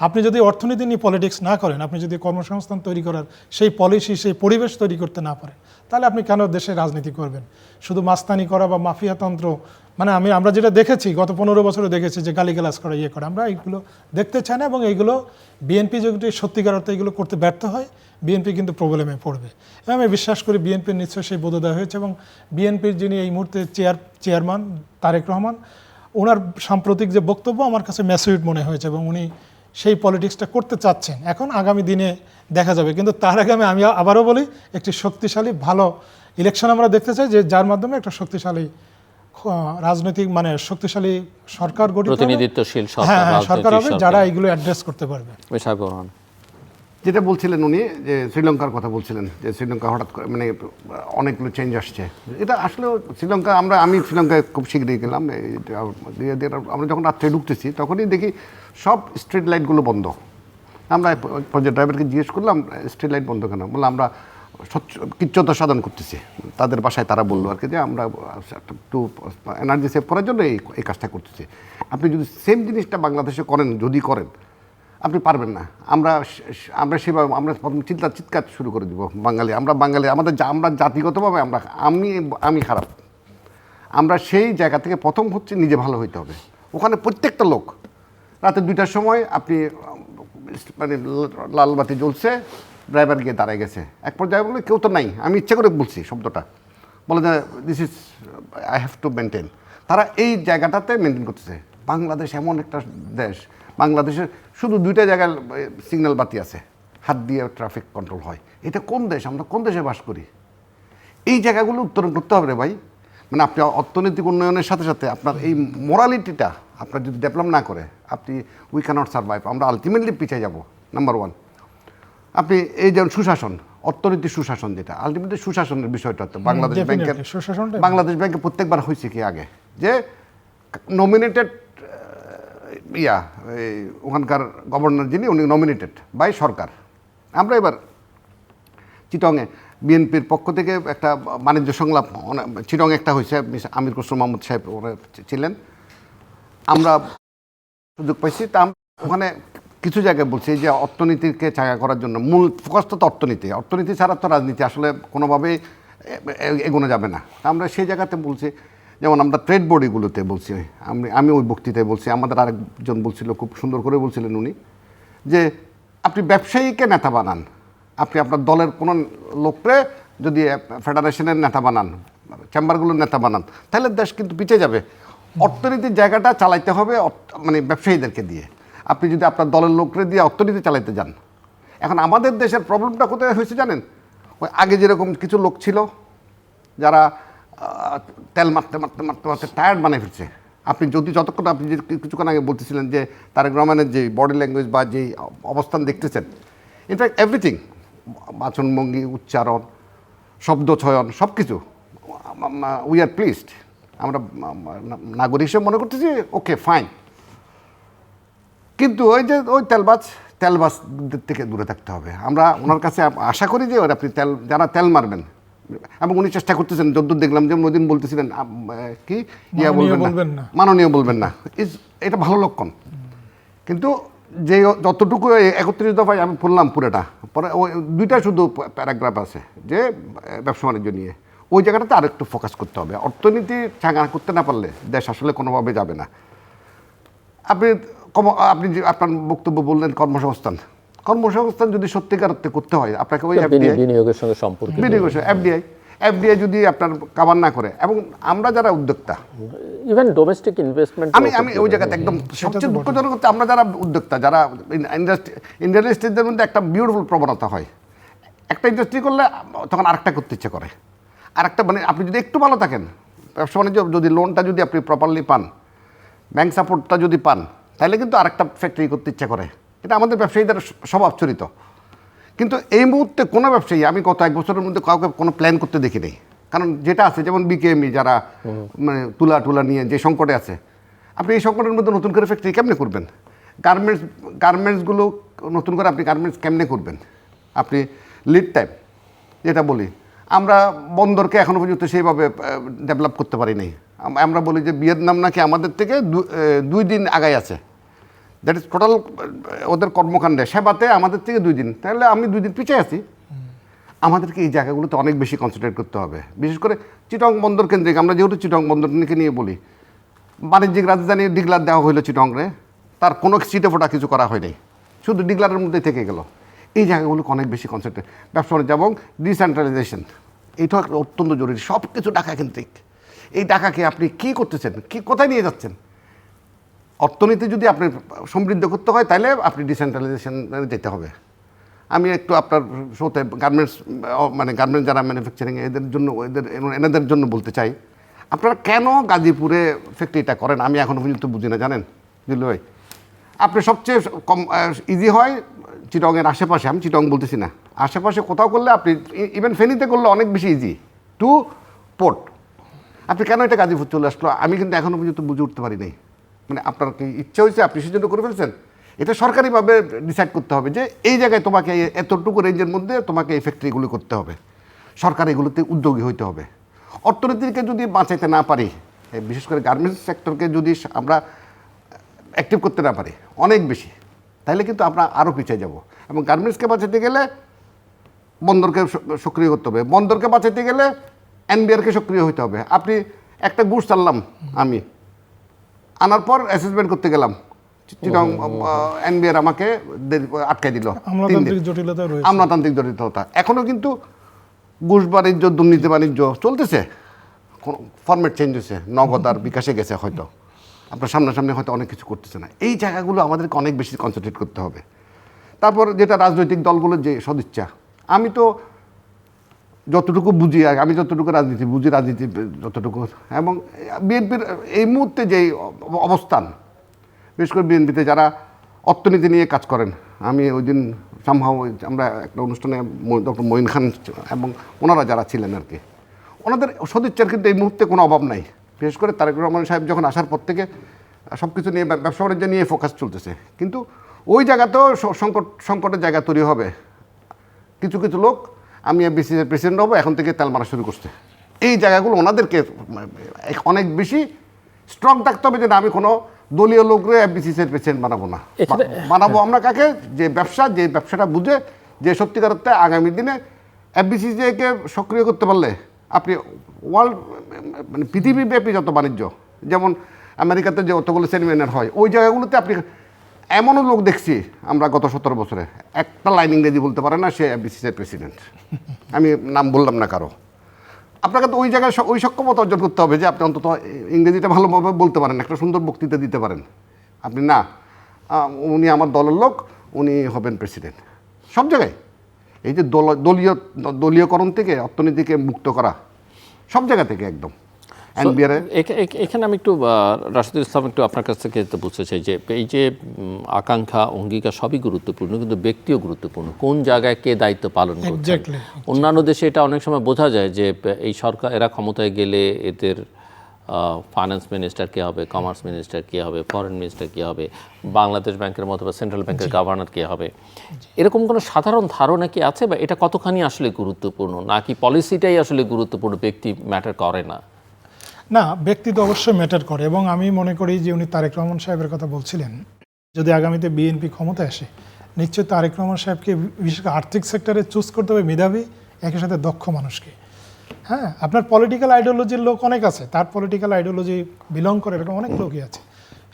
আপনি যদি অর্থনীতি নিয়ে পলিটিক্স না করেন, আপনি যদি কর্মসংস্থান তৈরি করার সেই পলিসি সেই পরিবেশ তৈরি করতে না পারেন, তাহলে আপনি কেন দেশে রাজনীতি করবেন? শুধু মাস্তানি করা বা মাফিয়াতন্ত্র, মানে আমরা যেটা দেখেছি গত 15 বছরে দেখেছি যে গালিগালাজ করা করা, আমরা এইগুলো দেখতে চাই না। এবং এইগুলো বিএনপি যদি সত্যিকার অর্থে এগুলো করতে ব্যর্থ হয়, বিএনপি কিন্তু প্রবলেমে পড়বে। এবং আমি বিশ্বাস করি বিএনপির নিশ্চয়ই সেই বোধোদয় হয়েছে। এবং বিএনপির যিনি এই মুহূর্তে চেয়ারম্যান তারেক রহমান, ওনার সাম্প্রতিক যে বক্তব্য আমার কাছে ম্যাসিউড মনে হয়েছে, এবং উনি সেই পলিটিক্সটা করতে চাচ্ছেন। এখন আগামী দিনে দেখা যাবে, কিন্তু তার আগে আমি আবারও বলি একটি শক্তিশালী ভালো ইলেকশন আমরা দেখতে চাই, যার মাধ্যমে একটা শক্তিশালী রাজনৈতিক মানে শক্তিশালী সরকার গঠিত হবে। প্রতিনিধিত্বশীল সরকার, হ্যাঁ, রাজনৈতিক সরকার হবে সরকার। যারা এগুলো অ্যাড্রেস করতে পারবে। মেশাবুর রহমান। যেটা বলছিলেন উনি যে শ্রীলঙ্কার কথা বলছিলেন যে শ্রীলঙ্কা হঠাৎ করে মানে অনেকগুলো চেঞ্জ আসছে, এটা আসলে শ্রীলঙ্কা আমি শ্রীলঙ্কায় খুব শীঘ্রই গেলাম। আমরা যখন রাত্রে ঢুকতেছি তখনই দেখি সব স্ট্রিট লাইটগুলো বন্ধ। আমরা পর্যায়ে ড্রাইভারকে জিজ্ঞেস করলাম স্ট্রিট লাইট বন্ধ কেন, বললাম আমরা কিচ্ছুতা সাধন করতেছি। তাদের বাসায় তারা বললো আর কি যে আমরা একটু এনার্জি সেভ করার জন্য এই কাজটা করতেছি। আপনি যদি সেম জিনিসটা বাংলাদেশে করেন, যদি করেন আপনি পারবেন না। আমরা সেভাবে আমরা প্রথম চিৎকার শুরু করে দিব বাঙালি, আমরা আমরা জাতিগতভাবে আমি খারাপ। আমরা সেই জায়গা থেকে প্রথম হচ্ছে নিজে ভালো হইতে হবে। ওখানে প্রত্যেকটা লোক রাতে 2টার সময় আপনি মানে লাল বাতি জ্বলছে, ড্রাইভার গিয়ে দাঁড়ায় গেছে, এক পর্যায়ে বলে কেউ তো নাই, আমি ইচ্ছে করে বলছি শব্দটা, বলে যে this is I have to maintain. তারা এই জায়গাটাতে মেনটেন করতেছে। বাংলাদেশ এমন একটা দেশ, বাংলাদেশের শুধু 2টা জায়গায় সিগন্যাল বাতি আছে, হাত দিয়ে ট্রাফিক কন্ট্রোল হয়। এটা কোন দেশ? আমরা কোন দেশে বাস করি? এই জায়গাগুলো উত্তরণ করতে হবে রে ভাই। মানে আপনি অর্থনৈতিক উন্নয়নের সাথে সাথে আপনার এই মোরালিটিটা আপনার যদি ডেভেলপ না করে আপনি উই ক্যানট সার্ভাইভ। আমরা আলটিমেটলি পিছিয়ে যাব। নাম্বার 1 আপনি এই যেমন সুশাসন, অর্থনীতির সুশাসন, যেটা আলটিমেটলি সুশাসনের বিষয়টা তো বাংলাদেশ ব্যাংকের বাংলাদেশ ব্যাংকে প্রত্যেকবার হয়েছে কি আগে যে নমিনেটেড ওখানকার গভর্নর যিনি উনি নমিনেটেড বাই সরকার। আমরা এবার চিটংয়ে বিএনপির পক্ষ থেকে একটা বাণিজ্য সংলাপ চিটং একটা হয়েছে, আমির খসরু মাহমুদ সাহেব ওরা ছিলেন, আমরা সুযোগ পাইছি। তা ওখানে কিছু জায়গায় বলছি যে অর্থনীতিকে চাঙ্গা করার জন্য মূল ফোকাসটা তো অর্থনীতি ছাড়া তো রাজনীতি আসলে কোনোভাবেই এগোনো যাবে না। আমরা সেই জায়গাতে বলছি, যেমন আমরা ট্রেড বডিগুলোতে বলছি, আমি ওই বক্তৃতায় বলছি, আমাদের আরেকজন বলছিল, খুব সুন্দর করে বলছিলেন উনি, যে আপনি ব্যবসায়ীকে নেতা বানান, আপনি আপনার দলের কোনো লোককে যদি ফেডারেশনের নেতা বানান, চেম্বারগুলোর নেতা বানান, তাহলে দেশ কিন্তু পিছিয়ে যাবে। অর্থনীতির জায়গাটা চালাইতে হবে মানে ব্যবসায়ীদেরকে দিয়ে। আপনি যদি আপনার দলের লোকরে দিয়ে অর্থনীতি চালাইতে যান, এখন আমাদের দেশের প্রবলেমটা কোথায় হয়েছে জানেন? ওই আগে যেরকম কিছু লোক ছিল যারা তেল মারতে টায়ার্ড বানিয়ে ফেলছে। আপনি যতক্ষণ আপনি যে কিছুক্ষণ আগে বলতেছিলেন যে তারেক রহমানের যে বডি ল্যাঙ্গুয়েজ বা যেই অবস্থান দেখতেছেন, ইনফ্যাক্ট এভরিথিং, বাচনভঙ্গি, উচ্চারণ, শব্দ চয়ন, সব কিছু উই আর প্লিজড। আমরা নাগরিক হিসেবে মনে করতেছি ওকে ফাইন, কিন্তু ওই তেলবাজদের থেকে দূরে থাকতে হবে। আমরা ওনার কাছে আশা করি যে আপনি যারা তেল মারবেন, এবং উনি চেষ্টা করতেছেন, যদ্দূর দেখলাম, যেমন ওই দিন বলতেছিলেন কি বলবেন না, মাননীয় বলবেন না, এটা ভালো লক্ষণ। কিন্তু যে যতটুকু 31 দফায় আমি পড়লাম পুরোটা, পরে ওই 2টা শুধু প্যারাগ্রাফ আছে যে ব্যবসা বাণিজ্য নিয়ে, ওই জায়গাটাতে আরেকটু ফোকাস করতে হবে। অর্থনীতি চাঙ্গা করতে না পারলে দেশ আসলে কোনোভাবে যাবে না। আপনি আপনার বক্তব্য বললেন কর্মসংস্থান যদি সত্যিকার অর্থে করতে হয় আপনাকে ওই বিনিয়োগের সঙ্গে সম্পর্ক, এফডিআই যদি আপনার কাভার না করে, এবং আমরা যারা উদ্যোক্তা, ইভেন ডোমেস্টিক ইনভেস্টমেন্ট, আমি ওই জায়গাতে একদম সবচেয়ে দুঃখজনক হচ্ছে আমরা যারা উদ্যোক্তা, যারা ইন্ডাস্ট্রিদের মধ্যে একটা বিউটিফুল প্রবণতা হয়, একটা ইন্ডাস্ট্রি করলে তখন আরেকটা করতে ইচ্ছে করে, আরেকটা, মানে আপনি যদি একটু ভালো থাকেন, ব্যবসা বাণিজ্য যদি লোনটা যদি আপনি প্রপারলি পান, ব্যাংক সাপোর্টটা যদি পান, তাহলে কিন্তু আরেকটা ফ্যাক্টরি করতে ইচ্ছা করে। এটা আমাদের ব্যবসায়ীদের স্বভাব চরিত। কিন্তু এই মুহূর্তে কোনো ব্যবসায়ী আমি গত 1 বছরের মধ্যে কাউকে কোনো প্ল্যান করতে দেখি নেই। কারণ যেটা আছে, যেমন বিকেএমই যারা মানে তুলা নিয়ে যে সংকটে আছে, আপনি এই সংকটের মধ্যে নতুন করে ফ্যাক্টরি কেমনে করবেন? গার্মেন্টসগুলো নতুন করে আপনি গার্মেন্টস কেমনে করবেন? আপনি লিড টাইম যেটা বলি, আমরা বন্দরকে এখনও পর্যন্ত সেইভাবে ডেভেলপ করতে পারি নাই। আমরা বলি যে ভিয়েতনাম নাকি আমাদের থেকে 2 দিন আগায় আছে, দ্যাট ইজ টোটাল ওদের কর্মকাণ্ডে, সেবাতে আমাদের থেকে 2 দিন, তাহলে আমি 2 দিন পিছিয়ে আছি। আমাদেরকে এই জায়গাগুলোতে অনেক বেশি কনসেন্ট্রেট করতে হবে, বিশেষ করে চিটং বন্দর কেন্দ্রিক। আমরা যেহেতু চিটং বন্দরকে নিয়ে বলি, বাণিজ্যিক রাজধানী ডিগলার দেওয়া হইলো চিটংরে, তার কোনো সিটে ফোটা কিছু করা হয়নি, শুধু ডিগলারের মধ্যে থেকে গেল। এই জায়গাগুলোকে অনেক বেশি কনসেন্ট্রেট, ব্যবসা বাণিজ্য এবং ডিসেন্ট্রালাইজেশন, এইটাও অত্যন্ত জরুরি। সব কিছু ঢাকা কেন্দ্রিক। এই ঢাকাকে আপনি কী করতেছেন, কোথায় নিয়ে যাচ্ছেন? অর্থনীতি যদি আপনি সমৃদ্ধ করতে হয়, তাহলে আপনি ডিসেন্ট্রালাইজেশন যেতে হবে। আমি একটু আপনার শোতে গার্মেন্টস যারা ম্যানুফ্যাকচারিং এদের জন্য এনাদের জন্য বলতে চাই, আপনারা কেন গাজীপুরে ফ্যাক্টরিটা করেন আমি এখনো পর্যন্ত বুঝি না, জানেন দিল্লু ভাই? আপনি সবচেয়ে কম ইজি হয় চিটংয়ের আশেপাশে, আমি চিটং বলতেছি না, আশেপাশে কোথাও করলে আপনি ইভেন ফেনীতে করলে অনেক বেশি ইজি টু পোর্ট। আপনি কেন এটা গাজীপুর চলে আসলো আমি কিন্তু এখনও পর্যন্ত বুঝে উঠতে পারি নাই। মানে আপনার কি ইচ্ছা হয়েছে, আপনি সেজন্য করে ফেলছেন? এটা সরকারিভাবে ডিসাইড করতে হবে যে এই জায়গায় তোমাকে এতটুকু রেঞ্জের মধ্যে তোমাকে এই ফ্যাক্টরিগুলো করতে হবে, সরকার এগুলোতে উদ্যোগী হইতে হবে। অর্থনীতিকে যদি বাঁচাইতে না পারি, বিশেষ করে গার্মেন্টস সেক্টরকে যদি আমরা অ্যাক্টিভ করতে না পারি অনেক বেশি, তাহলে কিন্তু আমরা আরও পিছিয়ে যাব। এবং গার্মেন্টসকে বাঁচাতে গেলে বন্দরকে সক্রিয় করতে হবে, বন্দরকে বাঁচাতে গেলে এনবিআরকে সক্রিয় হতে হবে। আপনি একটা গুডস আনলাম, আমি আনার পর অ্যাসেসমেন্ট করতে গেলাম, চিটং এনবিআর আমাকে আটকাই দিল। আমলাতান্ত্রিক জটিলতা এখনও কিন্তু ঘুষ বাণিজ্য, দুর্নীতি বাণিজ্য চলতেছে, ফরম্যাট চেঞ্জ হয়েছে, নগদ আর বিকাশে গেছে, হয়তো আপনার সামনাসামনি হয়তো অনেক কিছু করতেছে না। এই জায়গাগুলো আমাদেরকে অনেক বেশি কনসেন্ট্রেট করতে হবে। তারপর যেটা রাজনৈতিক দলগুলোর যে সদিচ্ছা, আমি তো যতটুকু বুঝি, আমি যতটুকু রাজনীতি বুঝি, রাজনীতি যতটুকু, এবং বিএনপির এই মুহূর্তে যে অবস্থান, বিশেষ করে বিএনপিতে যারা অর্থনীতি নিয়ে কাজ করেন, আমি ওই দিন সামহাও আমরা একটা অনুষ্ঠানে ডক্টর মঈন খান এবং ওনারা যারা ছিলেন আর কি, ওনাদের সদিচ্ছার কিন্তু এই মুহূর্তে কোনো অভাব নাই। বিশেষ করে তারেক রহমান সাহেব যখন আসার পর থেকে সব কিছু নিয়ে, ব্যবসা বাণিজ্য নিয়ে ফোকাস চলতেছে, কিন্তু ওই জায়গাতেও সংকটের জায়গা তৈরি হবে। কিছু কিছু লোক আমি বিসিসির প্রেসিডেন্ট হবো এখন থেকে তেল মারা শুরু করছে। এই জায়গাগুলো ওনাদেরকে অনেক বেশি স্ট্রং থাকতে হবে যে না, আমি কোনো দলীয় লোকরে বিসিসির প্রেসিডেন্ট বানাবো না, বানাবো আমরা কাকে, যে ব্যবসাটা বুঝে, যে সত্যিকার অর্থে আগামী দিনে এফবিসিসিকে সক্রিয় করতে পারলে আপনি ওয়ার্ল্ড, মানে পৃথিবীব্যাপী যত বাণিজ্য, যেমন আমেরিকাতে যে অতগুলো সেমিনার হয়, ওই জায়গাগুলোতে আপনি এমনও লোক দেখছি আমরা গত 17 বছরে একটা লাইন ইংরেজি বলতে পারে না, সে এফবিসিসির প্রেসিডেন্ট। আমি নাম বললাম না কারো। আপনাকে তো ওই জায়গায় ওই সক্ষমতা অর্জন করতে হবে যে আপনি অন্তত ইংরেজিটা ভালোভাবে বলতে পারেন, একটা সুন্দর বক্তৃতা দিতে পারেন। আপনি না, উনি আমার দলের লোক, উনি হবেন প্রেসিডেন্ট। সব জায়গায় এই যে দলীয়করণ থেকে অর্থনীতিকে মুক্ত করা, সব জায়গা থেকে একদম। এখানে আমি একটু রাশিদুল ইসলাম একটু আপনার কাছ থেকে বুঝতে চাই যে এই যে আকাঙ্ক্ষা, অঙ্গীকার সবই গুরুত্বপূর্ণ, কিন্তু ব্যক্তিও গুরুত্বপূর্ণ। কোন জায়গায় কে দায়িত্ব পালন করছে। অন্যান্য দেশে এটা অনেক সময় বোঝা যায় যে এই সরকার, এরা ক্ষমতায় গেলে এদের ফাইন্যান্স মিনিস্টার কে হবে, কমার্স মিনিস্টার কে হবে, ফরেন মিনিস্টার কে হবে, বাংলাদেশ ব্যাংকের মতো বা সেন্ট্রাল ব্যাংকের গভর্নর কে হবে, এরকম কোনো সাধারণ ধারণা কি আছে? বা এটা কতখানি আসলে গুরুত্বপূর্ণ, নাকি পলিসিটাই আসলে গুরুত্বপূর্ণ, ব্যক্তি ম্যাটার করে না? না, ব্যক্তি তো অবশ্যই ম্যাটার করে। এবং আমি মনে করি যে উনি তারেক রহমান সাহেবের কথা বলছিলেন, যদি আগামীতে বিএনপি ক্ষমতায় আসে, নিশ্চয়ই তারেক রহমান সাহেবকে বিশেষ করে আর্থিক সেক্টরে চুজ করতে হবে মেধাবী, একই সাথে দক্ষ মানুষকে। হ্যাঁ, আপনার পলিটিক্যাল আইডিওলজির লোক অনেক আছে, তার পলিটিক্যাল আইডিওলজি বিলং করে এরকম অনেক লোকই আছে।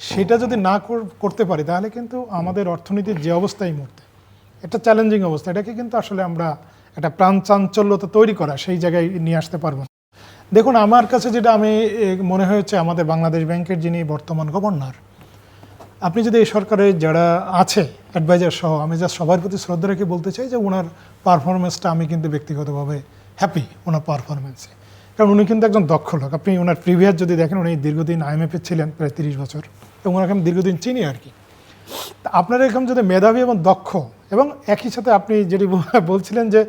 সেটা যদি না করতে পারি তাহলে কিন্তু আমাদের অর্থনীতির যে অবস্থা এই মুহূর্তে, একটা চ্যালেঞ্জিং অবস্থা, এটাকে কিন্তু আসলে আমরা একটা প্রাণ চাঞ্চল্যতা তৈরি করা সেই জায়গায় নিয়ে আসতে পারবো না। দেখুন, আমার কাছে যেটা আমি মনে হয়েছে, আমাদের বাংলাদেশ ব্যাংকের যিনি বর্তমান গভর্নর, আপনি যদি এই সরকারের যারা আছে অ্যাডভাইজার সহ, আমি যা সবার প্রতি শ্রদ্ধা রেখে বলতে চাই যে ওনার পারফরমেন্সটা আমি কিন্তু ব্যক্তিগতভাবে হ্যাপি ওনার পারফরমেন্সে। কারণ উনি কিন্তু একজন দক্ষ লোক। আপনি ওনার প্রিভিয়াস যদি দেখেন, উনি দীর্ঘদিন IMF-এ ছিলেন প্রায় 30 বছর, এবং ওনাকে আমি দীর্ঘদিন চিনি আর কি। আপনার এরকম যদি মেধাবী এবং দক্ষ, এবং একই সাথে আপনি যেটি বলছিলেন যে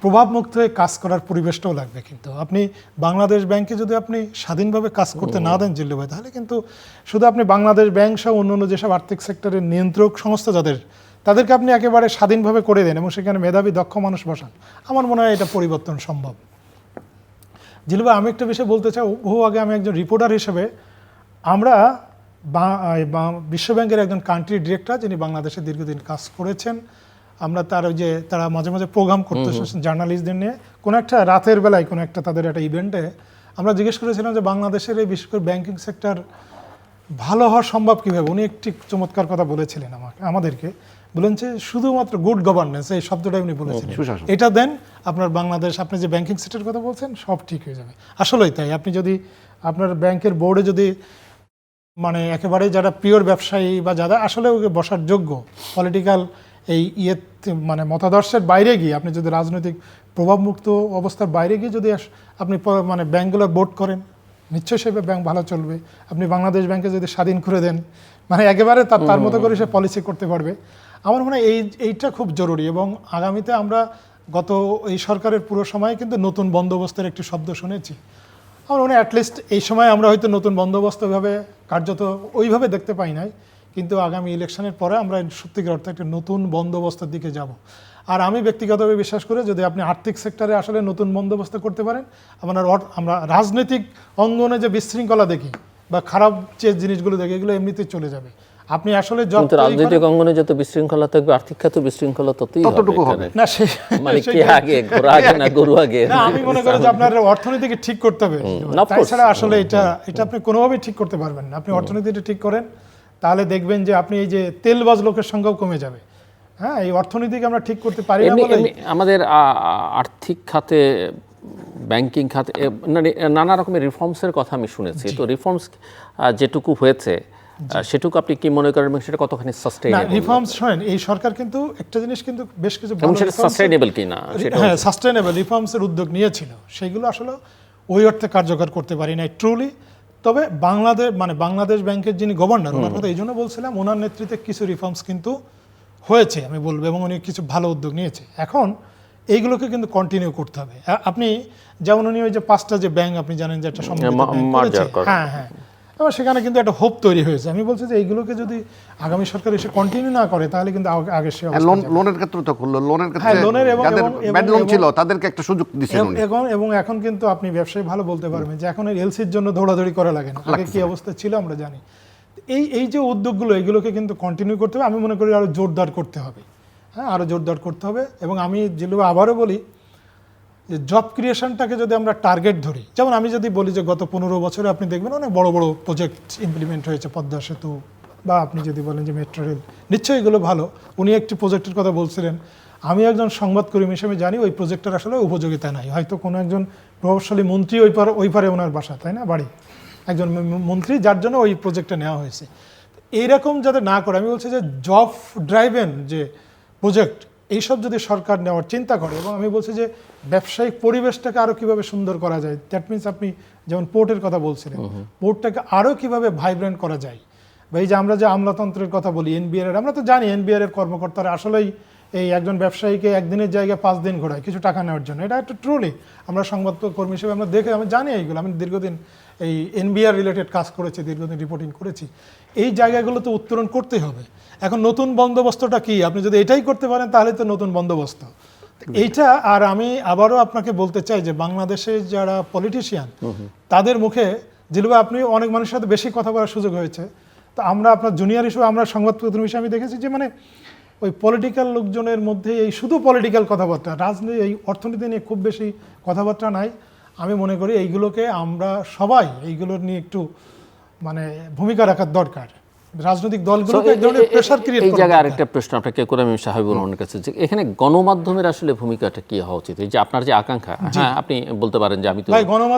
প্রভাবমুক্ত হয়ে কাজ করার পরিবেশটাও লাগবে। কিন্তু আপনি বাংলাদেশ ব্যাংকে যদি আপনি স্বাধীনভাবে কাজ করতে না দেন জিল্লু ভাই, তাহলে কিন্তু শুধু আপনি বাংলাদেশ ব্যাংক সহ অন্যান্য যেসব আর্থিক সেক্টরের নিয়ন্ত্রক সংস্থা তাদেরকে আপনি একেবারে স্বাধীনভাবে করে দেন এবং সেখানে মেধাবী দক্ষ মানুষ বসান, আমার মনে হয় এটা পরিবর্তন সম্ভব। জিল্লু ভাই, আমি একটা বিষয় বলতে চাই। বহু আগে আমি একজন রিপোর্টার হিসেবে, আমরা বিশ্বব্যাংকের একজন কান্ট্রি ডিরেক্টর যিনি বাংলাদেশে দীর্ঘদিন কাজ করেছেন, আমরা তার ওই যে তারা মাঝে মাঝে প্রোগ্রাম করতে জার্নালিস্টদের নিয়ে, কোনো একটা রাতের বেলায় কোনো একটা তাদের একটা ইভেন্টে আমরা জিজ্ঞেস করেছিলাম যে বাংলাদেশের এই বিশেষ করে ব্যাংকিং সেক্টর ভালো হওয়া সম্ভব কীভাবে। উনি একটি চমৎকার কথা বলেছিলেন আমাদেরকে, বলেন যে শুধুমাত্র গুড গভর্নেন্স, এই শব্দটাই উনি বলেছিলেন, এটা দেন আপনার বাংলাদেশ, আপনি যে ব্যাংকিং সেক্টরের কথা বলছেন সব ঠিক হয়ে যাবে। আসলেই তাই। আপনি যদি আপনার ব্যাংকের বোর্ডে যদি মানে একেবারে যারা পিওর ব্যবসায়ী বা যারা আসলে বসার যোগ্য, পলিটিক্যাল এই মানে মতাদর্শের বাইরে গিয়ে, আপনি যদি রাজনৈতিক প্রভাবমুক্ত অবস্থার বাইরে গিয়ে যদি আপনি মানে ব্যাংকগুলোর বোর্ড করেন, নিশ্চয়ই সে ব্যাংক ভালো চলবে। আপনি বাংলাদেশ ব্যাংকে যদি স্বাধীন করে দেন, মানে একেবারে তার মতো করে সে পলিসি করতে পারবে। আমার মনে হয় এইটা খুব জরুরি। এবং আগামীতে আমরা গত এই সরকারের পুরো সময় কিন্তু নতুন বন্দোবস্তের একটি শব্দ শুনেছি। আমার মনে হয় অ্যাটলিস্ট এই সময় আমরা হয়তো নতুন বন্দোবস্ত ওইভাবে কার্যত ওইভাবে দেখতে পাই নাই, কিন্তু আগামী ইলেকশনের পরে আমরা সত্যিকার অর্থে একটা নতুন বন্দোবস্তের দিকে যাব। আর আমি ব্যক্তিগতভাবে বিশ্বাস করি যদি আপনি আর্থিক সেক্টরে আসলে নতুন বন্দোবস্ত করতে পারেন, আমরা রাজনৈতিক অঙ্গনে যে বিশৃঙ্খলা দেখি বা খারাপ যে জিনিসগুলো দেখি এগুলো এমনিতেই চলে যাবে। আপনি আসলে কিন্তু রাজনৈতিক অঙ্গনে যত বিশৃঙ্খলা থাকবে আর্থিক খাতে বিশৃঙ্খলা ততটুকু হবে না। মানে কি আগে ঘোড়া আগে না গরু আগে? না, আমি মনে করি যে আপনার অর্থনীতিকে ঠিক করতে হবে। তাছাড়া আসলে এটা আপনি কোনোভাবেই ঠিক করতে পারবেন না। আপনি অর্থনীতিটা ঠিক করেন, তাহলে দেখবেন যে আপনি এই যে তেলবাজ লোকের সংখ্যাও কমে যাবে। হ্যাঁ, এই অর্থনীতিকে আমরা ঠিক করতে পারি না বলে আমাদের আর্থিক খাতে, ব্যাংকিং খাতে নানা রকমের রিফর্মসের কথা আমি শুনেছি। তো রিফর্মস যেটুকু হয়েছে সেটুকু আপনি কি মনে করেন এবং সেটা কতখানি সাস্টেইনেবল? রিফর্মস শোনেন, এই সরকার কিন্তু একটা জিনিস কিন্তু বেশ কিছু সাস্টেইনেবল কিনা সেটা, হ্যাঁ সাস্টেইনেবল রিফর্মসের উদ্যোগ নিয়েছিল, সেগুলো আসলে ওই অর্থে কার্যকর করতে পারি নাই ট্রুলি। তবে বাংলাদেশ ব্যাংকের যিনি গভর্নর, ওনার কথা এই জন্য বলছিলাম, ওনার নেতৃত্বে কিছু রিফর্মস কিন্তু হয়েছে আমি বলবো, এবং উনি কিছু ভালো উদ্যোগ নিয়েছে। এখন এইগুলোকে কিন্তু কন্টিনিউ করতে হবে। আপনি যেমন উনি ওই যে 5টা যে ব্যাংক আপনি জানেন যে একটা হ্যাঁ হ্যাঁ, এবং সেখানে কিন্তু একটা হোপ তৈরি হয়েছে। আমি বলছি যে এইগুলোকে যদি আগামী সরকার এসে কন্টিনিউ না করে তাহলে কিন্তু আগে সে লোনের ক্ষেত্রে তো করলো, লোনের ক্ষেত্রে যাদের ব্যাড লোন ছিল তাদেরকে একটা সুযোগ দিয়েছেন উনি। এবং এখন কিন্তু আপনি ব্যবসায়ী ভালো বলতে পারবেন যে এখন এলসির জন্য দৌড়াদৌড়ি করা লাগে না, আগে কি অবস্থা ছিল আমরা জানি। এই যে উদ্যোগগুলো এগুলোকে কিন্তু কন্টিনিউ করতে হবে। আমি মনে করি আরো জোরদার করতে হবে। হ্যাঁ, আরো জোরদার করতে হবে। এবং আমি যেগুলো আবারও বলি যে জব ক্রিয়েশনটাকে যদি আমরা টার্গেট ধরি, যেমন আমি যদি বলি যে গত 15 বছরে আপনি দেখবেন অনেক বড় বড় প্রজেক্ট ইমপ্লিমেন্ট হয়েছে, পদ্মা সেতু, বা আপনি যদি বলেন যে মেট্রো রেল, নিশ্চয়ই এগুলো ভালো। উনি একটি প্রজেক্টের কথা বলছিলেন, আমি একজন সংবাদকর্মী হিসেবে জানি ওই প্রজেক্টের আসলে উপযোগিতা নাই। হয়তো কোনো একজন প্রভাবশালী মন্ত্রী ওই পারে ওনার বাসা, তাই না, বাড়ি, একজন মন্ত্রী, যার জন্য ওই প্রজেক্টটা নেওয়া হয়েছে। এইরকম যাতে না করে, আমি বলছি যে জব ড্রাইভেন যে প্রজেক্ট এইসব যদি সরকার নেওয়ার চিন্তা করে, এবং আমি বলছি যে ব্যবসায়িক পরিবেশটাকে আরও কীভাবে সুন্দর করা যায়, দ্যাট মিনস আপনি যেমন পোর্টের কথা বলছিলেন, পোর্টটাকে আরও কীভাবে ভাইব্রেন্ট করা যায়, বা এই যে আমরা যে আমলাতন্ত্রের কথা বলি এনবিআর, আমরা তো জানি এনবিআর এর কর্মকর্তারা আসলেই এই একজন ব্যবসায়ীকে একদিনের জায়গায় 5 দিন ঘোরায় কিছু টাকা নেওয়ার জন্য। এটা একটা ট্রুলি আমরা সংবাদকর্মী হিসেবে আমরা আমি জানি এইগুলো, আমি দীর্ঘদিন এই এনবিআর রিলেটেড কাজ করেছি, দীর্ঘদিন রিপোর্টিং করেছি। এই জায়গাগুলো তো উত্তরণ করতেই হবে। এখন নতুন বন্দোবস্তটা কি, আপনি যদি এটাই করতে পারেন তাহলে তো নতুন বন্দোবস্ত এইটা। আর আমি আবারও আপনাকে বলতে চাই যে বাংলাদেশে যারা পলিটিশিয়ান তাদের মুখে যেভাবে আপনি অনেক মানুষের সাথে বেশি কথা বলার সুযোগ হয়েছে, তো আমরা আপনার জুনিয়র হিসেবে, আমরা সংবাদপত্র হিসেবে আমি দেখেছি যে মানে ওই পলিটিক্যাল লোকজনের মধ্যে এই শুধু পলিটিক্যাল কথাবার্তা, রাজনীতি, এই অর্থনীতি নিয়ে খুব বেশি কথাবার্তা নাই। আমি মনে করি এইগুলোকে আমরা সবাই এইগুলো নিয়ে একটু মানে ভূমিকা রাখার দরকার। রাজনৈতিক দলগুলোকে এক ধরনের প্রেসার ক্রিয়েট করা। এই জায়গায় আরেকটা প্রশ্ন আপনাকে করে আমি সাহেবুর রহমানের কাছে, যে এখানে গণমাধ্যমের আসলে ভূমিকাটা কি হওয়া উচিত? এই যে আপনার যে আকাঙ্ক্ষা, হ্যাঁ আপনি বলতে পারেন যে আমি তো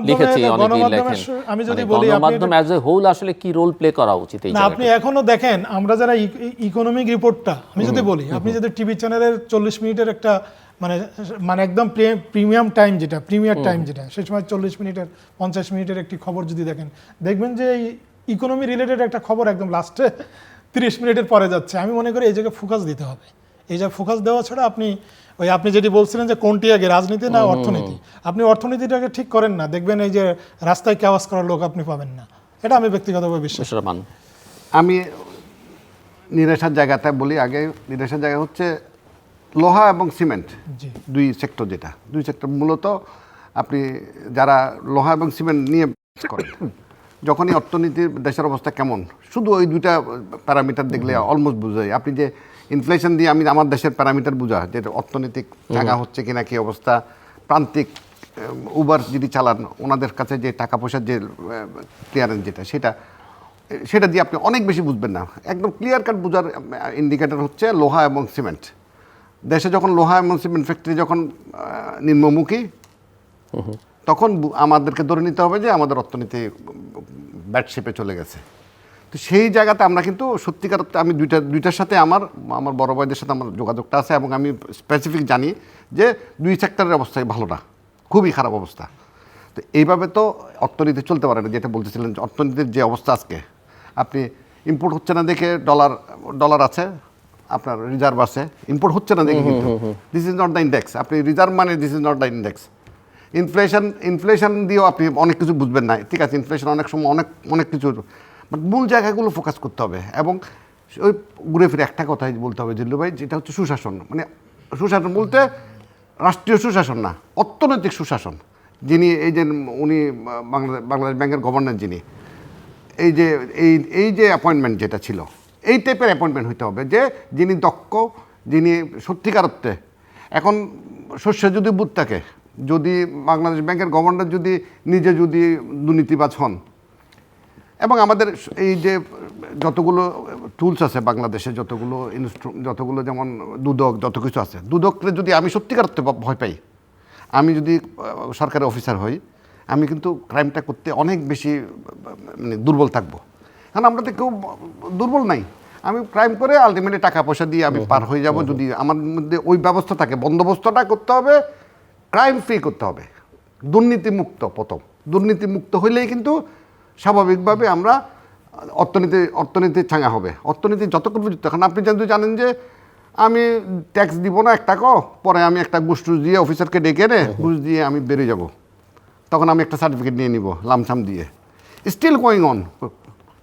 লিখেছি, অনেকেই লেখেন, আমি যদি বলি গণমাধ্যম অ্যাজ এ হোল আসলে কি রোল প্লে করা উচিত এই জায়গায়? আপনি এখনো দেখেন আমরা যারা ইকোনমিক রিপোর্টটা আমি যদি বলি, আপনি যদি টিভি চ্যানেলের 40 মিনিটের একটা মানে একদম প্রিমিয়াম টাইম যেটা, প্রিমিয়ার টাইম যেটা, সেই সময় 40 মিনিটের 50 মিনিটের একটি খবর যদি দেখেন, দেখবেন যে এই ইকোনমি রিলেটেড একটা খবর একদম লাস্টে 30 মিনিটের পরে যাচ্ছে। আমি মনে করি এই জায়গায় ফোকাস দিতে হবে। এই জায়গায় ফোকাস দেওয়া ছাড়া আপনি যেটি বলছিলেন যে কোনটি আগে, রাজনীতি না অর্থনীতি, আপনি অর্থনীতিটাকে ঠিক করেন না, দেখবেন এই যে রাস্তায় ক্যাওয়াজ করার লোক আপনি পাবেন না। এটা আমি ব্যক্তিগতভাবে বিশ্বাস করি। আমি নিরাশার জায়গাটা বলি আগে। নিরাশার জায়গা হচ্ছে লোহা এবং সিমেন্ট, দুই সেক্টর, যেটা দুই সেক্টর মূলত আপনি যারা লোহা এবং সিমেন্ট নিয়ে করেন, যখনই অর্থনীতির দেশের অবস্থা কেমন, শুধু ওই দুইটা প্যারামিটার দেখলে অলমোস্ট বোঝা যায়। আপনি যে ইনফ্লেশন দিয়ে আমি আমার দেশের প্যারামিটার বোঝা, যে অর্থনৈতিক জায়গা হচ্ছে কিনা, কি অবস্থা, প্রান্তিক উবার যদি চালান ওনাদের কাছে যে টাকা পয়সার যে ক্লিয়ারেন্স যেটা, সেটা দিয়ে আপনি অনেক বেশি বুঝবেন না। একদম ক্লিয়ার কাট বোঝার ইন্ডিকেটর হচ্ছে লোহা এবং সিমেন্ট। দেশে যখন লোহা এবং সিমেন্ট ফ্যাক্টরি যখন নিম্নমুখী, তখন আমাদেরকে ধরে নিতে হবে যে আমাদের অর্থনীতি ব্যাড শেপে চলে গেছে। তো সেই জায়গাতে আমরা কিন্তু সত্যিকার, আমি দুইটার সাথে আমার বড় ভাইদের সাথে আমার যোগাযোগটা আছে, এবং আমি স্পেসিফিক জানি যে দুই সেক্টরের অবস্থাই ভালো না, খুবই খারাপ অবস্থা। তো এইভাবে তো অর্থনীতি চলতে পারে না, যেটা বলতেছিলেন যে অর্থনীতির যে অবস্থা আজকে, আপনি ইম্পোর্ট হচ্ছে না দেখে ডলার আছে, আপনার রিজার্ভ আছে, ইম্পোর্ট হচ্ছে না দেখে কিন্তু this is not the index. আপনি রিজার্ভ মানে this is not the index. Inflation দিয়েও আপনি অনেক কিছু বুঝবেন না, ঠিক আছে, ইনফ্লেশন অনেক সময় অনেক কিছু, বাট মূল জায়গাগুলো ফোকাস করতে হবে। এবং ওই ঘুরে ফিরে একটা কথাই বলতে হবে জিল্লু ভাই, যেটা হচ্ছে সুশাসন। মানে সুশাসন বলতে রাষ্ট্রীয় সুশাসন না, অর্থনৈতিক সুশাসন। যিনি এই যে উনি বাংলাদেশ ব্যাংকের গভর্নর, যিনি এই যে অ্যাপয়েন্টমেন্ট যেটা ছিল, এই টাইপের অ্যাপয়েন্টমেন্ট হইতে হবে, যে যিনি দক্ষ, যিনি সত্যিকার অর্থে, এখন শস্য যদি বুথ থাকে, যদি বাংলাদেশ ব্যাংকের গভর্নর যদি নিজে যদি দুর্নীতিবাজ হন, এবং আমাদের এই যে যতগুলো টুলস আছে বাংলাদেশে, যতগুলো যেমন দুদক, যত কিছু আছে, দুদককে যদি আমি সত্যিকার অর্থে ভয় পাই, আমি যদি সরকারি অফিসার হই, আমি কিন্তু ক্রাইমটা করতে অনেক বেশি মানে দুর্বল থাকবো। কারণ আমরা তো কেউ দুর্বল নাই, আমি ক্রাইম করে আলটিমেটলি টাকা পয়সা দিয়ে আমি পার হয়ে যাব। যদি আমার মধ্যে ওই ব্যবস্থা থাকে, বন্দোবস্তটা করতে হবে, ক্রাইম ফ্রি করতে হবে, দুর্নীতিমুক্ত। প্রথম দুর্নীতিমুক্ত হইলেই কিন্তু স্বাভাবিকভাবে আমরা অর্থনীতি চাঙ্গা হবে। অর্থনীতি যতক্ষণ পর্যন্ত, এখন আপনি যদি জানেন যে আমি ট্যাক্স দিব না 1 টাকাও, পরে আমি একটা ঘুষ দিয়ে অফিসারকে ডেকে এনে ঘুষ দিয়ে আমি বেরিয়ে যাব, তখন আমি একটা সার্টিফিকেট নিয়ে নিব লামসাম দিয়ে, স্টিল গোয়িং অন।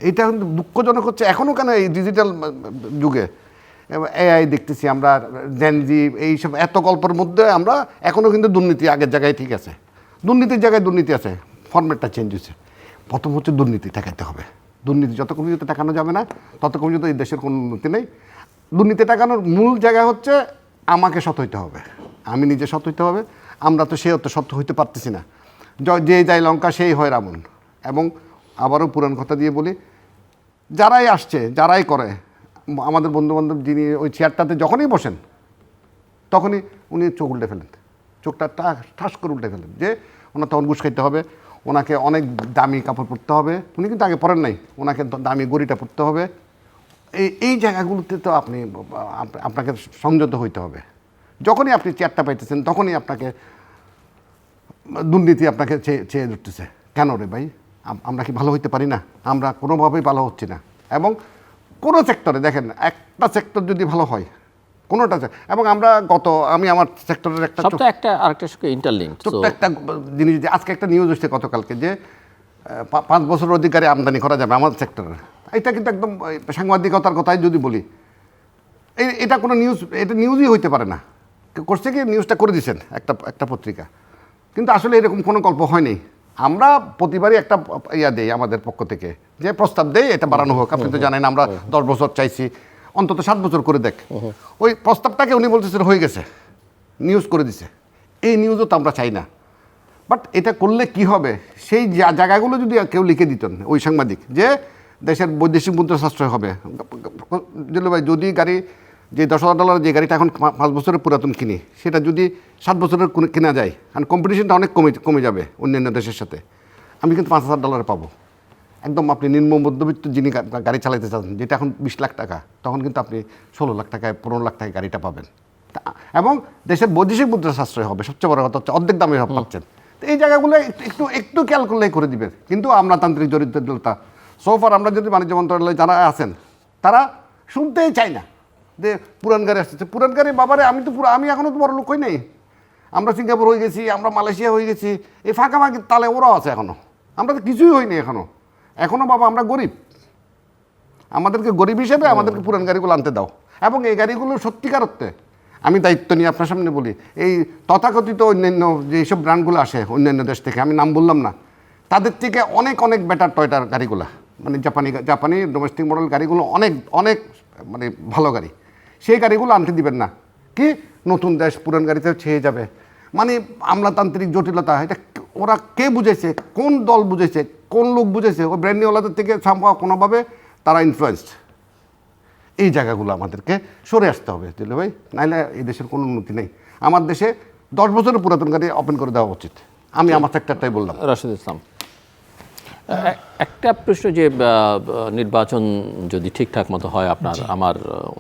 এইটা কিন্তু দুঃখজনক হচ্ছে এখনও। কেন এই ডিজিটাল যুগে এআই দেখতেছি আমরা, জেনজি, এইসব এত গল্পের মধ্যে আমরা এখনও কিন্তু দুর্নীতি আগের জায়গায় ঠিক আছে, দুর্নীতির জায়গায় দুর্নীতি আছে, ফরম্যাটটা চেঞ্জ হয়েছে। প্রথম হচ্ছে দুর্নীতি ঠেকাতে হবে। দুর্নীতি যতক্ষণ পর্যন্ত ঠেকানো যাবে না, ততক্ষণ পর্যন্ত এই দেশের কোনো উন্নতি নেই। দুর্নীতি ঠেকানোর মূল জায়গা হচ্ছে আমাকে সৎ হইতে হবে, আমি নিজে সৎ হইতে হবে। আমরা তো সে সৎ হইতে পারতেছি না, যে যায় লঙ্কা সেই হয় রাবণ। এবং আবারও পুরান কথা দিয়ে বলি, যারাই আসছে, যারাই করে, আমাদের বন্ধুবান্ধব যিনি ওই চেয়ারটাতে যখনই বসেন, তখনই উনি চোখ উল্টে ফেলেন, চোখটা ঠাস করে উল্টে ফেলেন, যে ওনার তখন ঘুষ খাইতে হবে, ওনাকে অনেক দামি কাপড় পরতে হবে। উনি কিন্তু আগে পরেন নাই, ওনাকে দামি গড়িটা পরতে হবে। এই জায়গাগুলোতে তো আপনাকে সংযত হইতে হবে। যখনই আপনি চেয়ারটা পাইতেছেন, তখনই আপনাকে দুর্নীতি আপনাকে চেয়ে ধরতেছে। কেন রে ভাই, আমরা কি ভালো হইতে পারি না? আমরা কোনোভাবেই ভালো হচ্ছি না। এবং কোনো সেক্টরে দেখেন, একটা সেক্টর যদি ভালো হয়, কোনোটা, এবং আমি আমার সেক্টরের আরেকটার সঙ্গে ইন্টারলিঙ্ক ছোট্ট একটা জিনিস, যে আজকে একটা নিউজ হচ্ছে গতকালকে, যে 5 বছরের অধিকারে আমদানি করা যাবে আমার সেক্টরে। এটা কিন্তু একদম সাংবাদিকতার কথাই যদি বলি, এটা কোনো এটা নিউজই হইতে পারে না। করছে কি, নিউজটা করে দিয়েছেন একটা পত্রিকা, কিন্তু আসলে এরকম কোনো গল্প হয়নি। আমরা প্রতিবারই একটা দেই আমাদের পক্ষ থেকে, যে প্রস্তাব দেই এটা বাড়ানো হোক। আপনি তো জানেন আমরা 10 বছর চাইছি, অন্তত 7 বছর করে দেখ। ওই প্রস্তাবটাকে উনি বলতেছেন হয়ে গেছে, নিউজ করে দিছে। এই নিউজও তো আমরা চাই না। বাট এটা করলে কি হবে, সেই জায়গাগুলো যদি কেউ লিখে দিতেন, ওই সাংবাদিক, যে দেশের বৈদেশিক মুদ্রা সাশ্রয় হবে। ভাই, যদি গাড়ি, যে $10,000 যে গাড়িটা এখন 5 বছরের পুরাতন কিনি, সেটা যদি 7 বছরের কেনা যায়, কারণ কম্পিটিশনটা অনেক কমে যাবে অন্যান্য দেশের সাথে, আমি কিন্তু $5,000 পাবো। একদম আপনি নিম্ন মধ্যবিত্ত যিনি গাড়ি চালাইতে চাচ্ছেন, যেটা এখন 20 লাখ টাকা, তখন কিন্তু আপনি 16 লাখ টাকায়, 15 লাখ টাকায় গাড়িটা পাবেন। এবং দেশের বৈদেশিক মুদ্রা সাশ্রয় হবে। সবচেয়ে বড় কথা হচ্ছে অর্ধেক দামে পাচ্ছেন। তো এই জায়গাগুলো একটু খেয়াল করলেই করে দিবেন। কিন্তু আমলাতান্ত্রিক দরিদ্রতা, সোফার আমরা যদি বাণিজ্য মন্ত্রণালয়ে যারা আছেন, তারা শুনতেই চায় না যে পুরান গাড়ি আসতেছে। পুরান গাড়ি বাবারে, আমি এখনও তো বড় লোক হই নাই। আমরা সিঙ্গাপুর হয়ে গেছি, আমরা মালয়েশিয়া হয়ে গেছি, এই ফাঁকাফাঁকি তালে ওরাও আছে এখনও। আমরা তো কিছুই হইনি এখনও বাবা, আমরা গরিব। আমাদেরকে গরিব হিসেবে আমাদেরকে পুরান গাড়িগুলো আনতে দাও। এবং এই গাড়িগুলো সত্যিকার অর্থে, আমি দায়িত্ব নিয়ে আপনার সামনে বলি, এই তথাকথিত অন্যান্য যেসব ব্র্যান্ডগুলো আসে অন্যান্য দেশ থেকে, আমি নাম বললাম না, তাদের থেকে অনেক বেটার টয়টার গাড়িগুলো, মানে জাপানি ডোমেস্টিক মডেল গাড়িগুলো অনেক মানে ভালো গাড়ি। সেই গাড়িগুলো আনতে দিবেন না। কি নতুন দেশ পুরান গাড়িতে ছেয়ে যাবে, মানে আমলাতান্ত্রিক জটিলতা। এটা ওরা কে বুঝেছে, কোন দল বুঝেছে, কোন লোক বুঝেছে? ওই ব্র্যান্ডনিওয়ালাদের থেকে সম্ভব কোনোভাবে তারা ইনফ্লুয়েন্সড। এই জায়গাগুলো আমাদেরকে সরে আসতে হবে দিল্লু ভাই, নাইলে এই দেশের কোনো উন্নতি নেই। আমার দেশে 10 বছরের পুরাতন গাড়ি ওপেন করে দেওয়া উচিত। আমি আমার সেক্টরটাই বললাম। রাশেদ ইসলাম, একটা প্রশ্ন, যে নির্বাচন যদি ঠিকঠাক মতো হয়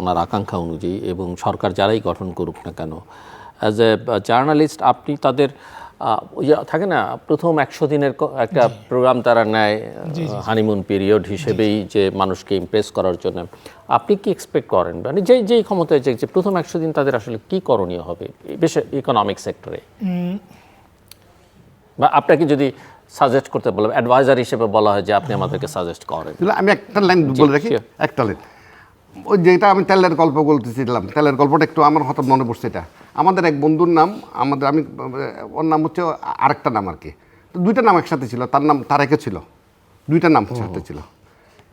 ওনার আকাঙ্ক্ষা অনুযায়ী, এবং সরকার যারাই গঠন করুক না কেন, অ্যাজ এ জার্নালিস্ট আপনি তাদের ওই যে থাকে না প্রথম 100 দিনের একটা প্রোগ্রাম তারা নেয় হানিমুন পিরিয়ড হিসেবেই যে মানুষকে ইমপ্রেস করার জন্য, আপনি কি এক্সপেক্ট করেন মানে যেই ক্ষমতায় যে প্রথম 100 দিন তাদের আসলে কি করণীয় হবে বেশ ইকোনমিক সেক্টরে? বা আপনাকে যদি সাজেস্ট করতে বললাম, অ্যাডভাইজার হিসেবে বলা হয় যে আপনি আমাদেরকে সাজেস্ট করেন। আমি একটা লাইন বলে রাখি, একটা লাইন, ওই যেটা আমি তেলের গল্প বলতেছিলাম, তেলের গল্পটা একটু আমার হঠাৎ মনে পড়ছে। এটা আমাদের এক বন্ধুর নাম, ওর নাম হচ্ছে আরেকটা নাম আর কি, তো দুইটা নাম একসাথে ছিল, তার নাম তারেকে ছিল, দুইটা নাম সাথে ছিল।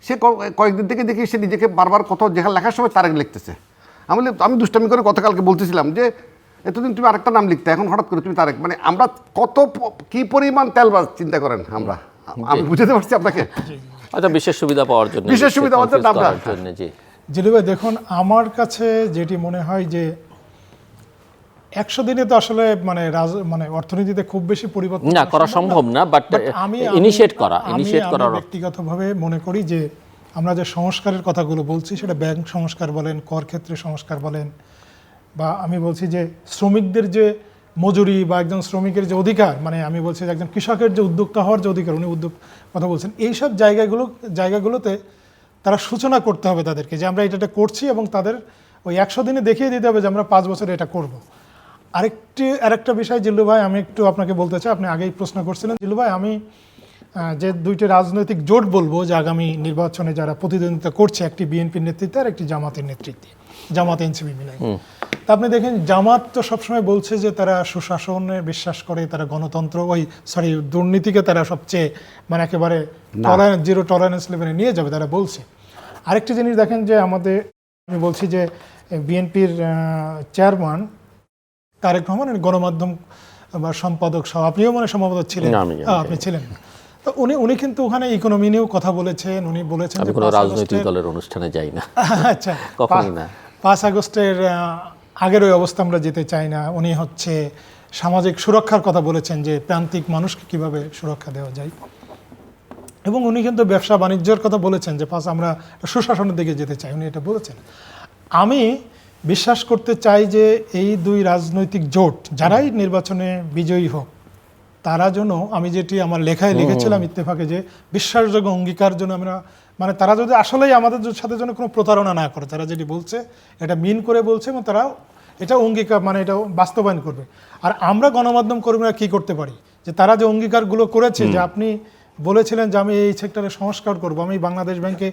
সে কয়েকদিন থেকে দেখি সে নিজেকে বারবার কোথাও যেখানে লেখার সময় তারেক লিখতেছে। আমি দুষ্টামি করে গতকালকে বলতেছিলাম যে এতদিন তুমি আরেকটা নাম লিখতে, এখন হঠাৎ করে তুমি তারেক, মানে আমরা কত কি পরিমাণ তেলবাজ চিন্তা করেন আমরা, আমি বুঝতে পারছি আপনাকে। আচ্ছা, বিশেষ সুবিধা পাওয়ার জন্য, বিশেষ সুবিধা পাওয়ার জন্য। জি জিলু ভাই, দেখুন আমার কাছে যেটি মনে হয় যে 100 দিনে তো আসলে মানে অর্থনীতিতে খুব বেশি পরিবর্তন না করা সম্ভব না, বাট ইনিশিয়েট করা ব্যক্তিগতভাবে মনে করি যে আমরা যে সংস্কারের কথাগুলো বলছি, সেটা ব্যাংক সংস্কার বলেন, কর ক্ষেত্রে সংস্কার বলেন, বা আমি বলছি যে শ্রমিকদের যে মজুরি বা একজন শ্রমিকের যে অধিকার, মানে আমি বলছি যে একজন কৃষকের যে উদ্যোক্তা হওয়ার যে অধিকার, উনি উদ্যোগ কথা বলছেন, এইসব জায়গাগুলোতে তারা সূচনা করতে হবে তাদেরকে যে আমরা এটা করছি, এবং তাদের ওই 100 দিনে দেখিয়ে দিতে হবে যে আমরা 5 বছরে এটা করব। আরেকটা বিষয় জিল্লু ভাই, আমি একটু আপনাকে বলতে চাই, আপনি আগেই প্রশ্ন করছিলেন জিল্লু ভাই, আমি যে দুইটি রাজনৈতিক জোট বলবো যে আগামী নির্বাচনে যারা প্রতিদ্বন্দ্বিতা করছে, একটি বিএনপির নেতৃত্বে আর একটি জামাতের নেতৃত্বে, জামাত এনসিপি মিলাই। তা আপনি দেখেন জামাত তো সবসময় বলছে যে তারা সুশাসনে বিশ্বাস করে, তারা গণতন্ত্র দুর্নীতিকে তারা সবচেয়ে মানে একেবারে জিরো টলারেন্স লেভেলে নিয়ে যাবে তারা বলছে। আরেকটি জিনিস দেখেন যে আমি বলছি যে বিএনপির চেয়ারম্যান তারেক রহমান গণমাধ্যম বা সম্পাদক সহ, আপনিও সম্ভবত ছিলেন, আপনি ছিলেন, তো উনি কিন্তু ওখানে ইকোনমি নিয়েও কথা বলেছেন। উনি বলেছেন যে কোনো রাজনৈতিক দলের অনুষ্ঠানে যাই না, আচ্ছা, কখনোই না। 5 আগস্টের আগের ওই অবস্থা আমরা যেতে চাই না। উনি সামাজিক সুরক্ষার কথা বলেছেন, যে প্রান্তিক মানুষকে কিভাবে সুরক্ষা দেওয়া যায়, এবং উনি কিন্তু ব্যবসা বাণিজ্যের কথা বলেছেন যে আমরা সুশাসনের দিকে যেতে চাই, উনি এটা বলেছেন। আমি বিশ্বাস করতে চাই যে এই দুই রাজনৈতিক জোট যারাই নির্বাচনে বিজয়ী হোক, তারা যেন, আমি যেটি আমার লেখায় লিখেছিলাম ইত্তেফাকে, যে বিশ্বাসযোগ্য অঙ্গীকার জন্য আমরা, মানে তারা যদি আসলেই আমাদের সাথে যেন কোনো প্রতারণা না করে, তারা যেটি বলছে এটা মিন করে বলছে, এবং তারা এটা অঙ্গীকার মানে এটা বাস্তবায়ন করবে। আর আমরা গণমাধ্যম কর্মীরা কি করতে পারি, যে তারা যে অঙ্গীকারগুলো করেছে, যে আপনি বলেছিলেন যে আমি এই সেক্টরে সংস্কার করব, আমি বাংলাদেশ ব্যাংকে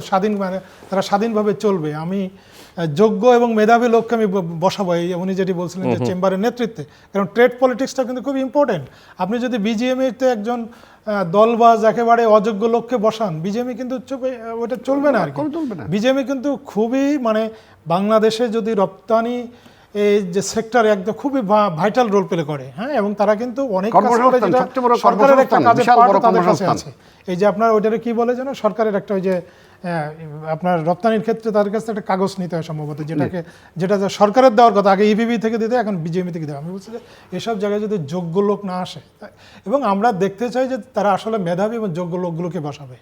স্বাধীন মানে তারা স্বাধীনভাবে চলবে, আমি যোগ্য এবং মেধাবী লোককে আমি বসাবো, উনি যেটি বলছিলেন যে চেম্বারের নেতৃত্বে, কারণ ট্রেড পলিটিক্সটা কিন্তু খুব ইম্পর্টেন্ট। আপনি যদি বিজিএমইতে একজন দলবাজ একেবারে অযোগ্য লোককে বসান, বিজেএমই কিন্তু ওটা চলবে না আর কি। বিজেএমই কিন্তু খুবই মানে বাংলাদেশে যদি রপ্তানি এই যে সেক্টর একদম খুবই ভাইটাল রোল প্লে করে, হ্যাঁ, এবং তারা কিন্তু অনেক সরকারের একটা কাজের পার্ট তাদের কাছে আছে। এই যে আপনার ওইটারে কি বলে যেন, সরকারের একটা ওই যে আপনার রপ্তানির ক্ষেত্রে তাদের কাছে একটা কাগজ নিতে হয় সম্ভবত, যেটা সরকারের দেওয়ার কথা, আগে ইবিবি থেকে দিতে, এখন বিজেপি থেকে দেওয়া। আমি বলছি যে এসব জায়গায় যদি যোগ্য লোক না আসে, এবং আমরা দেখতে চাই যে তারা আসলে মেধাবী এবং যোগ্য লোকগুলোকে বসাবে।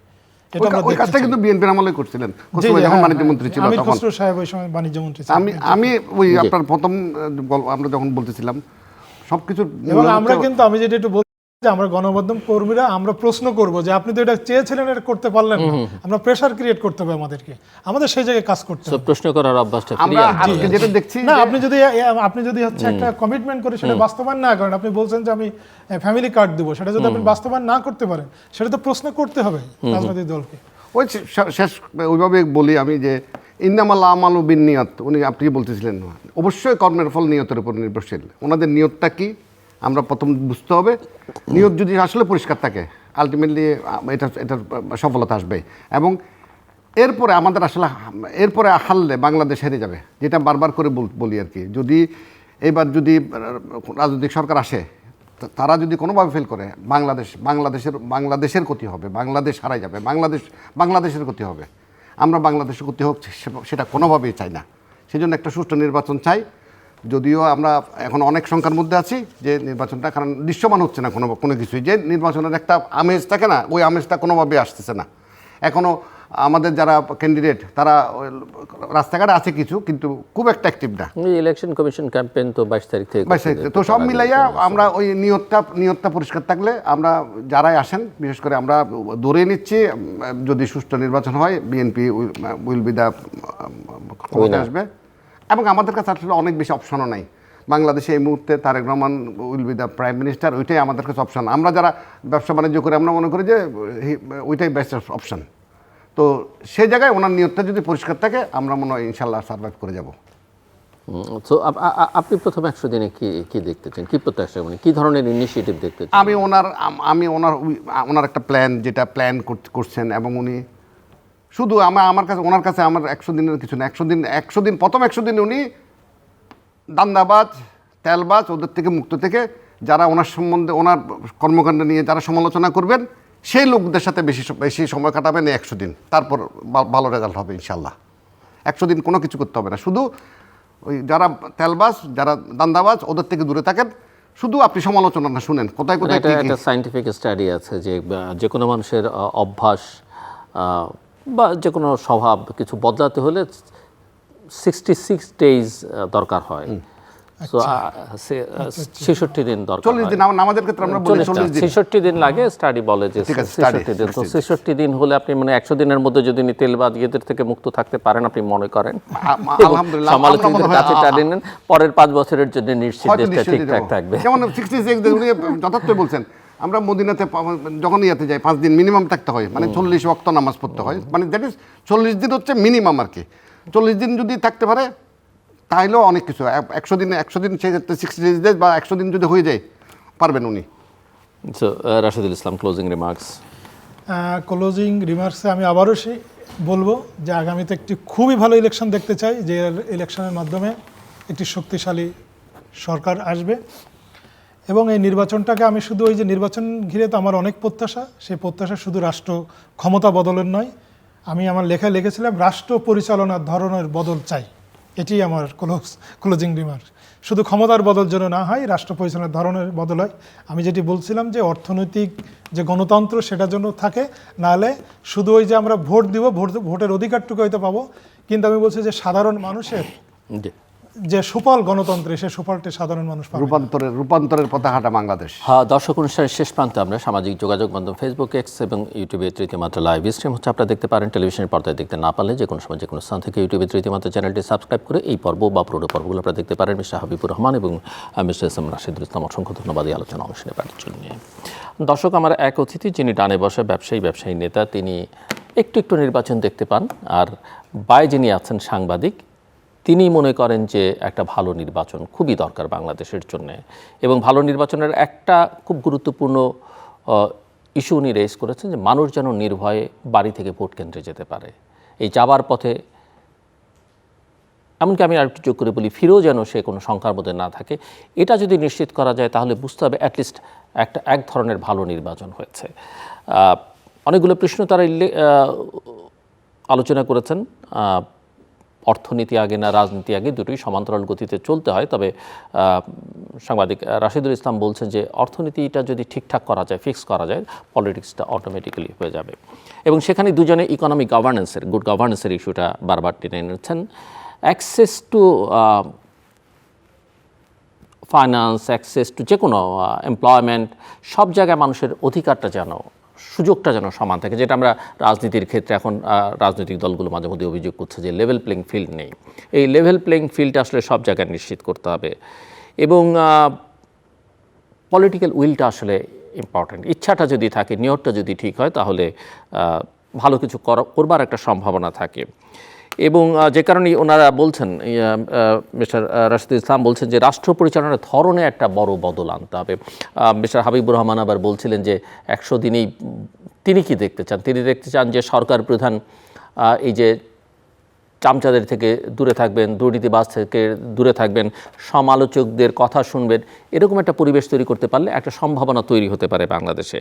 আমি ওই আপনার প্রথম আমরা যখন বলতেছিলাম সবকিছু, এবং আমরা কিন্তু আমি যেটা একটু আমরা গণমাধ্যম কর্মীরা আমরা প্রশ্ন করব যে আপনি তো এটা চেয়েছিলেন, এটা করতে পারলেন না, আমরা প্রেসার ক্রিয়েট করতে হবে আমাদের সেই জায়গায় কাজ করতে হবে, প্রশ্ন করার অভ্যাসটা যেটা দেখছি না। আপনি যদি হচ্ছে একটা কমিটমেন্ট করে সেটা বাস্তবায়ন না করেন, আপনি বলছেন যে আমি ফ্যামিলি কার্ড দেবো, সেটা যদি আপনি বাস্তবায়ন না করতে পারেন, সেটা তো প্রশ্ন করতে হবে রাজনৈতিক দলকে। ওই শেষ ওইভাবে বলি আমি যে ইন্নামাল আমালু বিন্নিয়াত, আপনি বলতেছিলেন অবশ্যই কর্মের ফল নিয়তের উপর নির্ভরশীল। ওনাদের নিয়তটা কি আমরা প্রথম বুঝতে হবে। নিয়ত যদি আসলে পরিষ্কার থাকে, আলটিমেটলি এটার সফলতা আসবে। এবং এরপরে আমাদের আসলে এরপরে হারলে বাংলাদেশ হেরে যাবে, যেটা বারবার করে বলি আর কি। যদি রাজনৈতিক সরকার আসে, তারা যদি কোনোভাবে ফেল করে, বাংলাদেশের ক্ষতি হবে, বাংলাদেশ হারাই যাবে, বাংলাদেশের ক্ষতি হবে। আমরা বাংলাদেশের ক্ষতি হোক সেটা কোনোভাবেই চাই না। সেই জন্য একটা সুষ্ঠু নির্বাচন চাই। যদিও আমরা এখন অনেক সংখ্যার মধ্যে আছি যে নির্বাচনটা, কারণ দৃশ্যমান হচ্ছে না কোনো কিছুই, যে নির্বাচনের একটা আমেজ থাকে না, ওই আমেজটা কোনোভাবেই আসতেছে না। এখনও আমাদের যারা ক্যান্ডিডেট তারা ওই রাস্তাঘাটে আছে কিছু, কিন্তু খুব একটা অ্যাক্টিভ না। ইলেকশন কমিশন ক্যাম্পেইন তো 22 তারিখ থেকে 22 তারিখ তো সব মিলাইয়া আমরা ওই নিয়তটা পরিষ্কার থাকলে আমরা যারাই আসেন, বিশেষ করে আমরা ধরে নিচ্ছি যদি সুষ্ঠু নির্বাচন হয় বিএনপি উইল বি দ্য ক্ষমতায় আসবে। এবং আমাদের কাছে আসলে অনেক বেশি অপশনও নাই বাংলাদেশে এই মুহূর্তে। Tarique Rahman will be the prime minister, ওইটাই আমাদের কাছে অপশন। আমরা যারা ব্যবসা বাণিজ্য করে আমরা মনে করি যে ওইটাই বেস্ট অপশন। তো সেই জায়গায় ওনার নিয়তটা যদি পরিষ্কার থাকে আমরা মনে হয় ইনশাল্লাহ সার্ভাইভ করে যাব। তো আপনি প্রথম 100 দিনে কি দেখতে চান, কি প্রত্যাশা, মানে কি ধরনের ইনিশিয়েটিভ দেখতে চান? আমি ওনার একটা প্ল্যান, যেটা প্ল্যান করছেন, এবং উনি শুধু আমার কাছে ওনার কাছে আমার 100 দিনের কিছু না। 100 দিন প্রথম 100 দিনে উনি দান্দাবাজ তেলবাজ ওদের থেকে মুক্ত থেকে যারা ওনার সম্বন্ধে ওনার কর্মকাণ্ড নিয়ে যারা সমালোচনা করবেন সেই লোকদের সাথে বেশি সময় কাটাবেন এই 100 দিন। তারপর ভালো রেজাল্ট হবে ইনশাল্লাহ। 100 দিন কোনো কিছু করতে হবে না, শুধু ওই যারা তেলবাজ যারা দান্দাবাজ ওদের থেকে দূরে থাকেন, শুধু আপনি সমালোচনা না শুনেন কোথায় কোথায়। একটা সায়েন্টিফিক স্টাডি আছে যে কোনো মানুষের অভ্যাস বা যে কোনো স্বভাব কিছু বদলাতে হলে 66 ডেজ দরকার হয়। সো 66 দিন দরকার, 40 দিন। আমাদের ক্ষেত্রে আমরা বলি 40 দিন, 66 দিন লাগে। স্টাডি বলে যে 66 দিন। তো 66 দিন হলে আপনি মানে 100 দিনের মধ্যে যদি তেলবাদ ইয়েদের থেকে মুক্ত থাকতে পারেন আপনি মনে করেন, আলহামদুলিল্লাহ সমালোচকদের কাছে টানেন, পরের 5 বছরের জন্য নিশ্চিত দেশটা ঠিকঠাক থাকবে। যেমন 66 দিন উনি যথার্থই বলছেন। আমরা মদিনাতে যখন ইয়াতে যাই 5 দিন মিনিমাম থাকতে হয়, মানে 40 ওয়াক্ত নামাজ পড়তে হয়, মানে দ্যাট ইজ 40 দিন হচ্ছে মিনিমাম আর কি। 40 দিন যদি থাকতে পারে তাহলেও অনেক কিছু। 100 দিন সেক্ষেত্রে 60 ডেজ বা 100 দিন যদি হয়ে যায় পারবেন উনি। Rashedul Islam, closing remarks. Closing রিমার্কসে আমি আবারও বলবো যে আগামীতে একটি খুবই ভালো ইলেকশন দেখতে চাই, যে ইলেকশনের মাধ্যমে একটি শক্তিশালী সরকার আসবে। এবং এই নির্বাচনটাকে আমি শুধু ওই যে নির্বাচন ঘিরে তো আমার অনেক প্রত্যাশা, সেই প্রত্যাশা শুধু রাষ্ট্র ক্ষমতা বদলের নয়, আমি আমার লেখায় লিখেছিলাম রাষ্ট্র পরিচালনার ধরনের বদল চাই। এটি আমার ক্লোজিং রিমার্ক। শুধু ক্ষমতার বদল যেন না হয়, রাষ্ট্র পরিচালনার ধরনের বদল হয়। আমি যেটি বলছিলাম যে অর্থনৈতিক যে গণতন্ত্র সেটার জন্য থাকে, নাহলে শুধু ওই যে আমরা ভোট দিব, ভোটের অধিকারটুকু হয়তো পাবো, কিন্তু আমি বলছি যে সাধারণ মানুষের যে সুফল গণতন্ত্রে, সে সুফলটি সাধারণ মানুষ পাবে। রূপান্তরের পতাকাটা বাংলাদেশ। হ্যাঁ, দর্শক অনুষ্ঠানের শেষ প্রান্তে আমরা সামাজিক যোগাযোগ মাধ্যম ফেসবুক, এক্স এবং ইউটিউবে তৃতীয় মাত্রা লাইভ স্ট্রিম হচ্ছে, আপনারা দেখতে পারেন। টেলিভিশনের পর্দায় দেখতে না পারলে যে কোনো সময় যে কোনো স্থান থেকে ইউটিউবে তৃতীয় মাত্রা চ্যানেলটি সাবস্ক্রাইব করে এই পর্ব বা পুরো পর্বগুলো আপনারা দেখতে পারেন। মিস্টার হাবিবুর রহমান এবং mister S M Rashedul Islam, অসংখ্য ধন্যবাদ এই আলোচনা অংশ নেবার জন্য। দর্শক, আমার এক অতিথি যিনি ডানে বসে ব্যবসায়ী নেতা, তিনি একটু নির্বাচন দেখতে পান, আর বাই যিনি আছেন সাংবাদিক, তিনি মনে করেন যে একটা ভালো নির্বাচন খুবই দরকার বাংলাদেশের জন্য। এবং ভালো নির্বাচনের একটা খুব গুরুত্বপূর্ণ ইস্যু উনি রেজ করেছেন যে মানুষ যেন নির্ভয়ে বাড়ি থেকে ভোট কেন্দ্রে যেতে পারে। এই যাবার পথে, এমনকি আমি আরেকটু যোগ করে বলি, ফিরেও যেন সে কোনো শঙ্কার মধ্যে না থাকে। এটা যদি নিশ্চিত করা যায় তাহলে বুঝতে হবে অ্যাটলিস্ট এক ধরনের ভালো নির্বাচন হয়েছে। অনেকগুলো প্রশ্ন তারা আলোচনা করেছেন। অর্থনীতি আগে না রাজনীতি আগে, দুটোই সমান্তরাল গতিতে চলতে হয়। তবে সাংবাদিক রাশেদুল ইসলাম বলছেন যে অর্থনীতিটা যদি ঠিকঠাক করা যায়, ফিক্স করা যায়, পলিটিক্সটা অটোমেটিক্যালি হয়ে যাবে। এবং সেখানে দুজনে ইকোনমিক গভর্নেন্সের, গুড গভর্নেন্সের ইস্যুটা বারবার টেনে এনেছেন। Access to finance, access to যে কোনো এমপ্লয়মেন্ট, সব জায়গায় মানুষের অধিকারটা যেন, সুযোগটা যেন সমান থাকে, যেটা আমরা রাজনীতির ক্ষেত্রে এখন রাজনৈতিক দলগুলো মাঝে মধ্যে অভিযোগ করছে যে লেভেল প্লেইং ফিল্ড নেই। এই লেভেল প্লেইং ফিল্ডটা আসলে সব জায়গায় নিশ্চিত করতে হবে। এবং পলিটিক্যাল উইলটা আসলে ইম্পর্ট্যান্ট। ইচ্ছাটা যদি থাকে, নিয়তটা যদি ঠিক হয়, তাহলে ভালো কিছু করবার একটা সম্ভাবনা থাকে। এবং যে কারণে ওনারা বলছেন, মিস্টার রাশেদুল ইসলাম বলছেন যে রাষ্ট্র পরিচালনার ধরনে একটা বড় বদল আনতে হবে। মিস্টার হাবিবুর রহমান আবার বলছিলেন যে 100 দিনেই তিনি কি দেখতে চান, তিনি দেখতে চান যে সরকার প্রধান এই যে চামচাদের থেকে দূরে থাকবেন, দুর্নীতিবাজ থেকে দূরে থাকবেন, সমালোচকদের কথা শুনবেন, এরকম একটা পরিবেশ তৈরি করতে পারলে একটা সম্ভাবনা তৈরি হতে পারে বাংলাদেশে।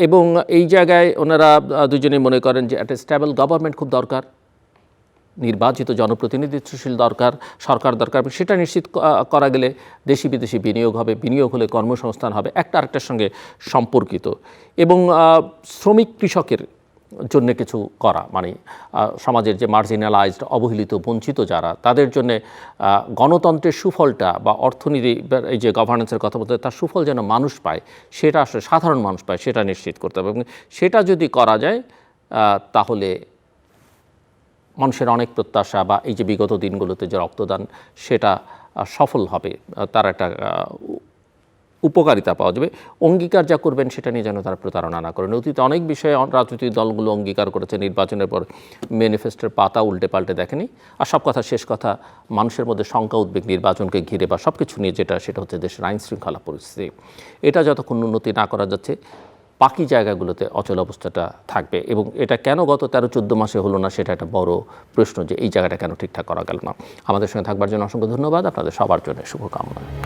এবং এই জায়গায় ওনারা দুজনেই মনে করেন যে একটা স্টেবল গভর্নমেন্ট খুব দরকার, নির্বাচিত জনপ্রতিনিধিত্বশীল দরকার, সরকার দরকার। সেটা নিশ্চিত করা গেলে দেশি বিদেশি বিনিয়োগ হবে, বিনিয়োগ হলে কর্মসংস্থান হবে, একটা আরেকটার সঙ্গে সম্পর্কিত। এবং শ্রমিক কৃষকের জন্য কিছু করা, মানে সমাজের যে মার্জিনালাইজড, অবহেলিত, বঞ্চিত যারা, তাদের জন্য গণতন্ত্রের সুফলটা বা অর্থনীতি, এই যে গভর্নেন্সের কথা বলতে, তার সুফল যেন মানুষ পায়, সেটা আসলে সাধারণ মানুষ পায়, সেটা নিশ্চিত করতে হবে। এবং সেটা যদি করা যায় তাহলে মানুষের অনেক প্রত্যাশা বা এই যে বিগত দিনগুলোতে যে রক্তদান, সেটা সফল হবে, তার একটা উপকারিতা পাওয়া যাবে। অঙ্গীকার যা করবেন সেটা নিয়ে যেন তারা প্রতারণা না করেন। অতীতে অনেক বিষয়ে রাজনৈতিক দলগুলো অঙ্গীকার করেছে, নির্বাচনের পর ম্যানিফেস্টোর পাতা উল্টে পাল্টে দেখেনি। আর সব কথা শেষ কথা, মানুষের মধ্যে শঙ্কা, উদ্বেগ নির্বাচনকে ঘিরে বা সব কিছু নিয়ে যেটা, সেটা হচ্ছে দেশের আইন শৃঙ্খলা পরিস্থিতি। এটা যতক্ষণ উন্নতি না করা যাচ্ছে, বাকি জায়গাগুলোতে অচল অবস্থাটা থাকবে। এবং এটা কেন গত 13-14 মাসে হলো না, সেটা একটা বড় প্রশ্ন, যে এই জায়গাটা কেন ঠিকঠাক করা গেল না। আমাদের সঙ্গে থাকবার জন্য অসংখ্য ধন্যবাদ। আপনাদের সবার জন্য শুভকামনা।